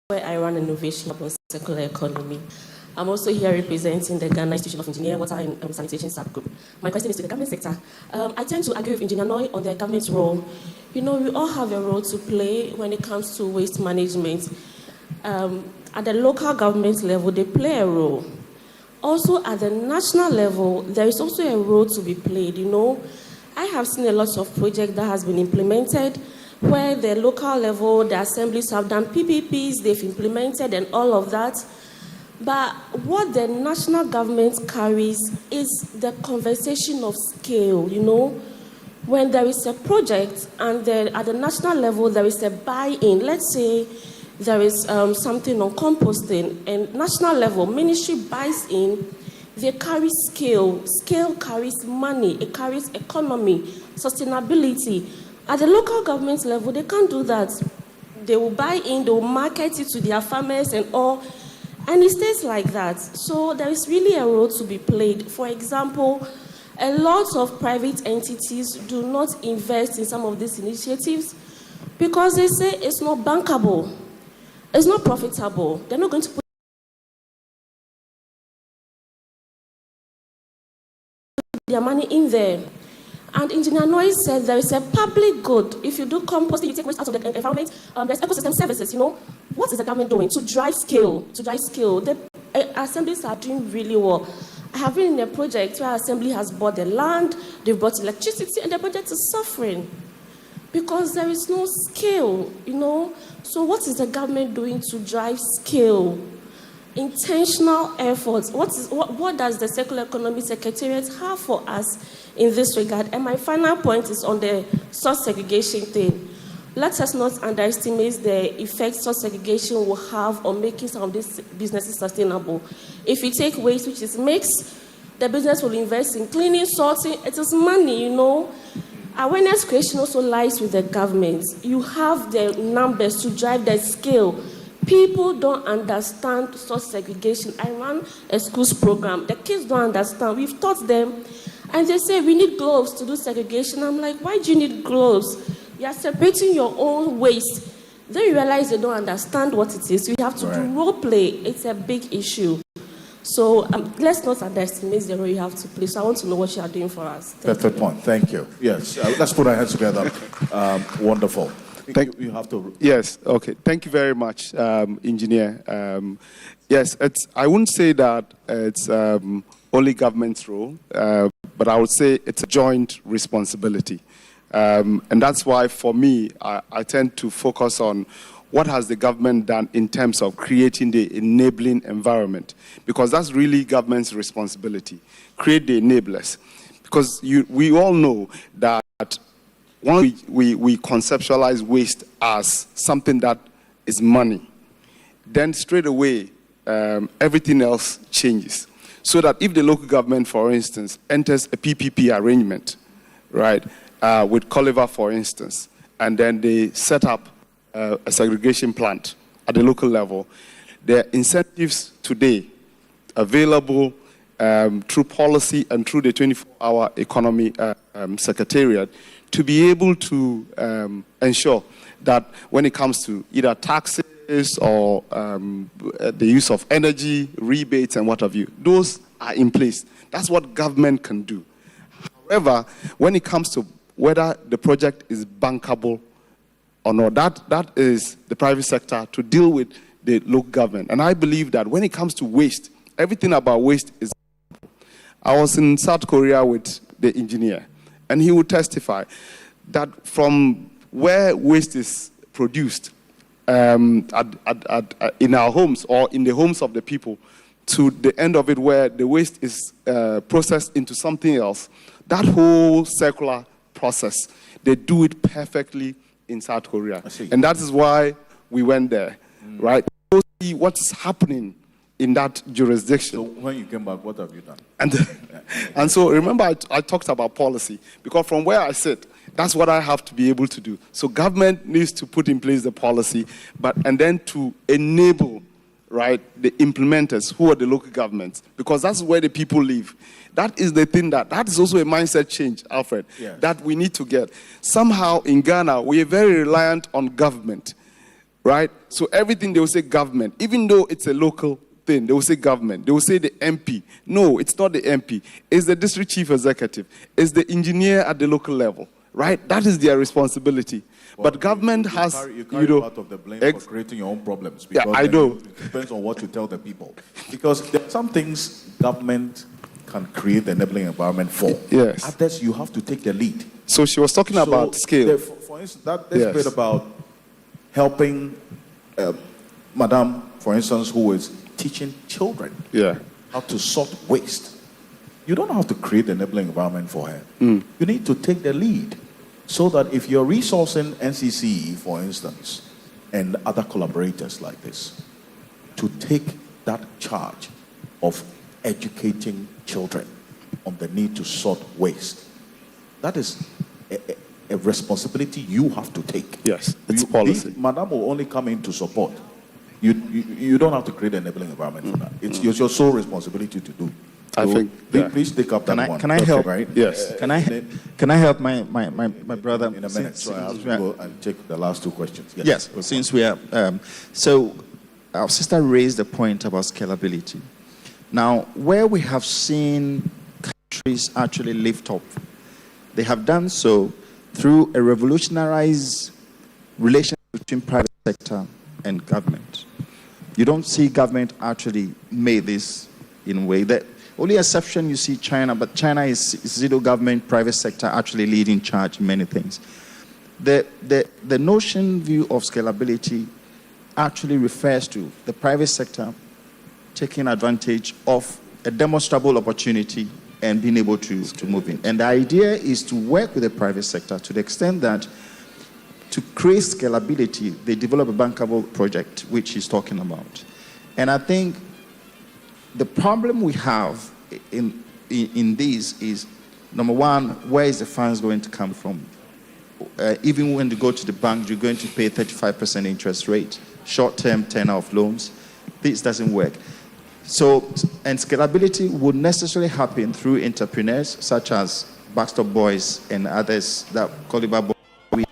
where I run innovation on circular economy. I'm also here representing the Ghana Institution of Engineering, Water and Sanitation subgroup. My question is to the government sector. I tend to agree with Engineer Noy on the government's role. You know, we all have a role to play when it comes to waste management. At the local government level, they play a role. Also, at the national level, there is also a role to be played. You know, I have seen a lot of projects that has been implemented where the local level, the assemblies have done PPPs, they've implemented and all of that. But what the national government carries is the conversation of scale, you know. When there is a project and at the national level there is a buy-in, let's say there is something on composting and national level, ministry buys in, they carry scale. Scale carries money, it carries economy, sustainability. At the local government level, they can't do that. They will buy in, they will market it to their farmers and all. And it stays like that. So there is really a role to be played. For example, a lot of private entities do not invest in some of these initiatives because they say it's not bankable, it's not profitable. They're not going to put their money in there. And Engineer Noy said there is a public good. If you do composting, you take waste out of the environment, there's ecosystem services, you know. What is the government doing to drive scale? The assemblies are doing really well. I have been in a project where assembly has bought the land, they've bought electricity, and the project is suffering because there is no scale, you know. So what is the government doing to drive scale? Intentional efforts. What does the Circular Economy Secretariat have for us in this regard? And my final point is on the source segregation thing. Let us not underestimate the effect source segregation will have on making some of these businesses sustainable. If you take waste, which is mixed, the business will invest in cleaning, sorting. It is money, you know. Awareness creation also lies with the government. You have the numbers to drive the scale. People don't understand source segregation. I run a schools program. The kids don't understand. We've taught them. And they say, we need gloves to do segregation. I'm like, why do you need gloves? You are separating your own waste. Then you realize they don't understand what it is. We have to do role play. It's a big issue. So let's not underestimate the role you have to play. So I want to know what you are doing for us.
Perfect point. Thank you. Yes, let's put our hands together. Wonderful. You have to.
Yes, okay. Thank you very much, Engineer. Yes, I wouldn't say that it's only government's role, but I would say it's a joint responsibility. And that's why, for me, I tend to focus on what has the government done in terms of creating the enabling environment, because that's really government's responsibility. Create the enablers. Because we all know that once we conceptualize waste as something that is money, then straight away everything else changes. So that if the local government, for instance, enters a PPP arrangement, right, with Coliver, for instance, and then they set up a segregation plant at the local level, there are incentives today available through policy and through the 24-hour economy secretariat to be able to ensure that when it comes to either taxes or the use of energy, rebates and what have you, those are in place. That's what government can do. However, when it comes to whether the project is bankable or not, that is the private sector to deal with the local government. And I believe that when it comes to waste, everything about waste is. I was in South Korea with the engineer, and he would testify that from where waste is produced in our homes or in the homes of the people to the end of it where the waste is processed into something else, that whole circular process, they do it perfectly in South Korea. And that is why we went there, right? To see what's happening in that jurisdiction.
So when you came back, what have you done?
And so remember I talked about policy, because from where I sit, that's what I have to be able to do. So government needs to put in place the policy, and then to enable, right, the implementers, who are the local governments, because that's where the people live. That is the thing that is also a mindset change, Alfred, that we need to get. Somehow in Ghana, we are very reliant on government, right? So everything they will say government, even though it's a local thing, they will say government. They will say the MP. No, it's not the MP. It's the district chief executive. It's the engineer at the local level, right? That is their responsibility.
Well,
but government has,
you carry part of the blame for creating your own problems. Because
I know.
It depends on what you tell the people. Because there are some things government can create the enabling environment for.
Yes.
Others, you have to take the lead.
So she was talking about scale.
For instance, this bit about helping Madam, for instance, who is teaching children how to sort waste. You don't have to create the enabling environment for her. You need to take the lead. So that if you're resourcing NCC, for instance, and other collaborators like this, to take that charge of educating children on the need to sort waste, that is a responsibility you have to take.
Yes, it's policy.
Madam will only come in to support. You don't have to create an enabling environment for that. It's your sole responsibility to do.
I think.
Please take up that one.
Can I help?
Right?
Yes.
Can I help my brother?
In a minute, so I have to go and take the last two questions.
Yes. Since we are, so our sister raised the point about scalability. Now, where we have seen countries actually lift up, they have done so through a revolutionized relationship between private sector and government. You don't see government actually made this in a way that. Only exception you see China, but China is zero government, private sector actually leading charge in many things. The notion view of scalability actually refers to the private sector taking advantage of a demonstrable opportunity and being able to move in. And the idea is to work with the private sector to the extent that to create scalability, they develop a bankable project, which he's talking about. And I think the problem we have in this is, number one, where is the funds going to come from? Even when you go to the bank, you're going to pay 35% interest rate, short-term tenor of loans. This doesn't work. So, and scalability would necessarily happen through entrepreneurs such as Backstop Boys and others that Caliber Boys we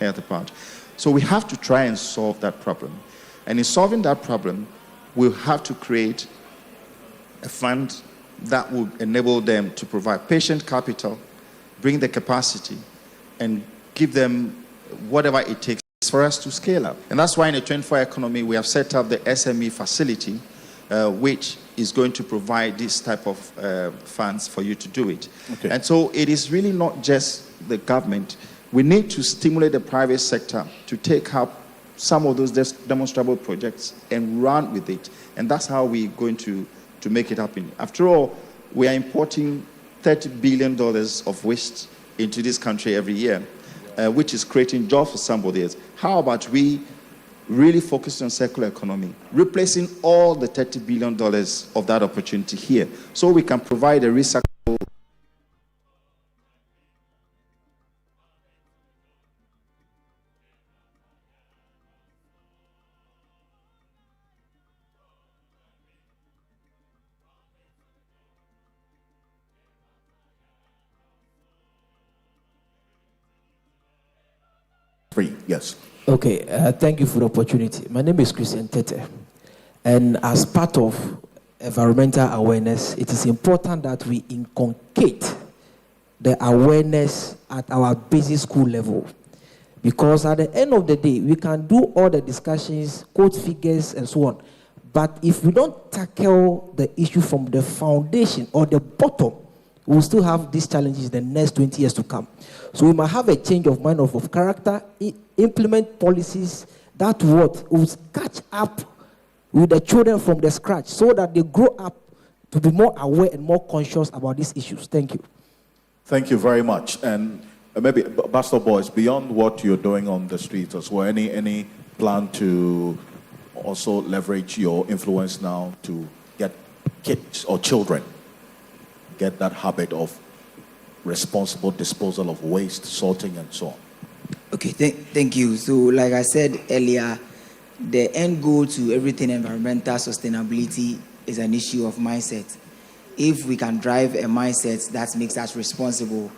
heard about. So we have to try and solve that problem. And in solving that problem, we'll have to create a fund that would enable them to provide patient capital, bring the capacity, and give them whatever it takes for us to scale up. And that's why in the 24 economy, we have set up the SME facility, which is going to provide this type of funds for you to do it. Okay. And so it is really not just the government. We need to stimulate the private sector to take up some of those demonstrable projects and run with it. And that's how we're going to make it happen. After all, we are importing $30 billion of waste into this country every year, which is creating jobs for somebody else. How about we really focus on circular economy, replacing all the $30 billion of that opportunity here, so we can provide a recyclable.
Yes.
Okay, thank you for the opportunity. My name is Christian Tete, and as part of environmental awareness, it is important that we inculcate the awareness at our basic school level, because at the end of the day, we can do all the discussions, quote figures, and so on, but if we don't tackle the issue from the foundation or the bottom, we will still have these challenges the next 20 years to come. So we might have a change of mind of character, implement policies that will catch up with the children from the scratch so that they grow up to be more aware and more conscious about these issues. Thank you.
Thank you very much. And maybe, Pastor Boys, beyond what you're doing on the streets as well, any plan to also leverage your influence now to get kids or children get that habit of responsible disposal of waste, sorting, and so on?
Okay, thank you. So, like I said earlier, the end goal to everything environmental sustainability is an issue of mindset. If we can drive a mindset that makes us responsible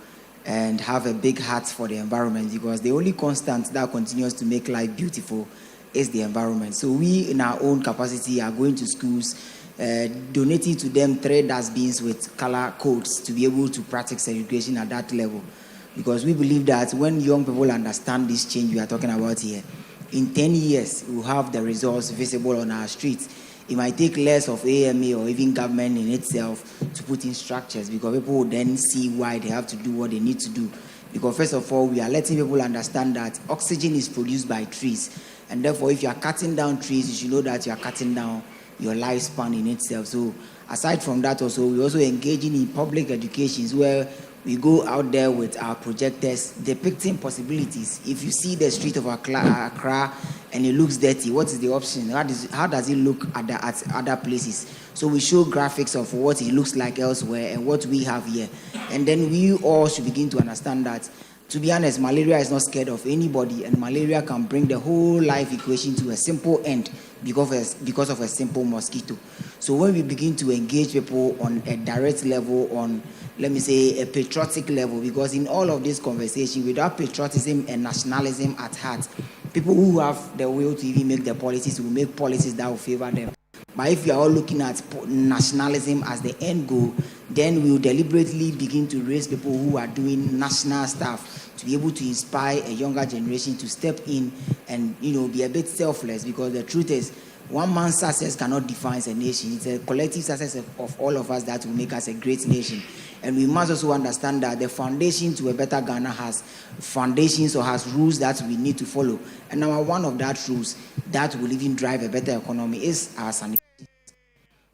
and have a big heart for the environment, because the only constant that continues to make life beautiful is the environment. So we, in our own capacity, are going to schools, donating to them 3 dustbins with color codes to be able to practice education at that level. Because we believe that when young people understand this change we are talking about here, in 10 years, we'll have the results visible on our streets. It might take less of AMA or even government in itself to put in structures, because people will then see why they have to do what they need to do. Because first of all, we are letting people understand that oxygen is produced by trees. And therefore, if you are cutting down trees, you should know that you are cutting down your lifespan in itself. So aside from that also, we're also engaging in public educations where we go out there with our projectors depicting possibilities. If you see the street of Accra and it looks dirty, what is the option? How does it look at other places? So we show graphics of what it looks like elsewhere and what we have here. And then we all should begin to understand that, to be honest, malaria is not scared of anybody, and malaria can bring the whole life equation to a simple end because of a simple mosquito. So when we begin to engage people on a direct level, on, let me say, a patriotic level, because in all of this conversation, without patriotism and nationalism at heart, people who have the will to even make the policies will make policies that will favor them. But if we are all looking at nationalism as the end goal, then we will deliberately begin to raise people who are doing national stuff to be able to inspire a younger generation to step in and, be a bit selfless, because the truth is, one man's success cannot define a nation. It's a collective success of all of us that will make us a great nation. And we must also understand that the foundation to a better Ghana has foundations or has rules that we need to follow. And number one of that rules that will even drive a better economy is our sanitation.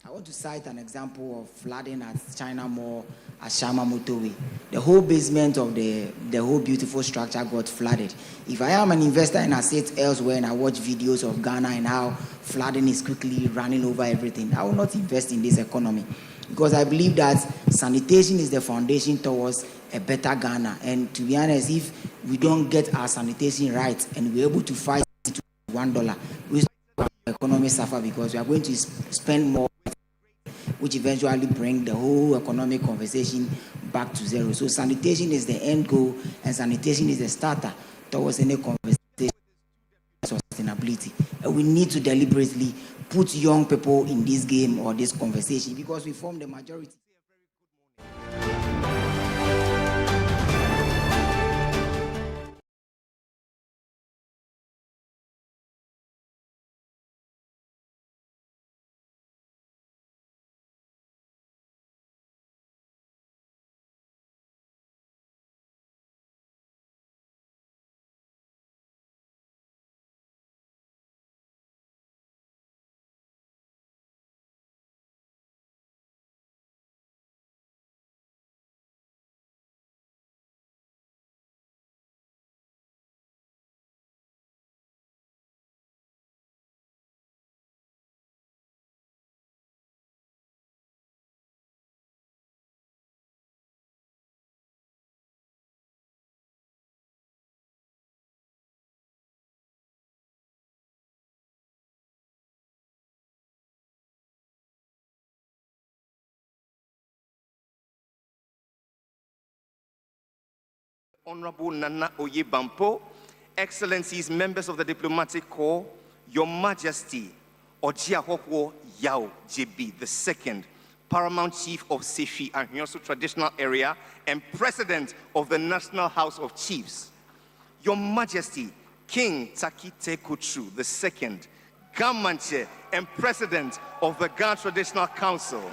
I want to cite an example of flooding at China Mall at Shama Motorway. The whole basement of the whole beautiful structure got flooded. If I am an investor and I sit elsewhere and I watch videos of Ghana and how flooding is quickly running over everything, I will not invest in this economy. Because I believe that sanitation is the foundation towards a better Ghana. And to be honest, if we don't get our sanitation right and we're able to fight to $1, we our economy suffer, because we are going to spend more, which eventually bring the whole economic conversation back to zero. So sanitation is the end goal, and sanitation is the starter towards any conversation of sustainability. And we need to deliberately put young people in this game or this conversation, because we form the majority.
Honorable Nana Oyebampo, Excellencies, members of the Diplomatic Corps, Your Majesty, Ojiahokwo Yao JB II, Paramount Chief of Sefi and Hyosu Traditional Area and President of the National House of Chiefs, Your Majesty, King Takite Kutsu II, Gamanche and President of the Ghana Traditional Council,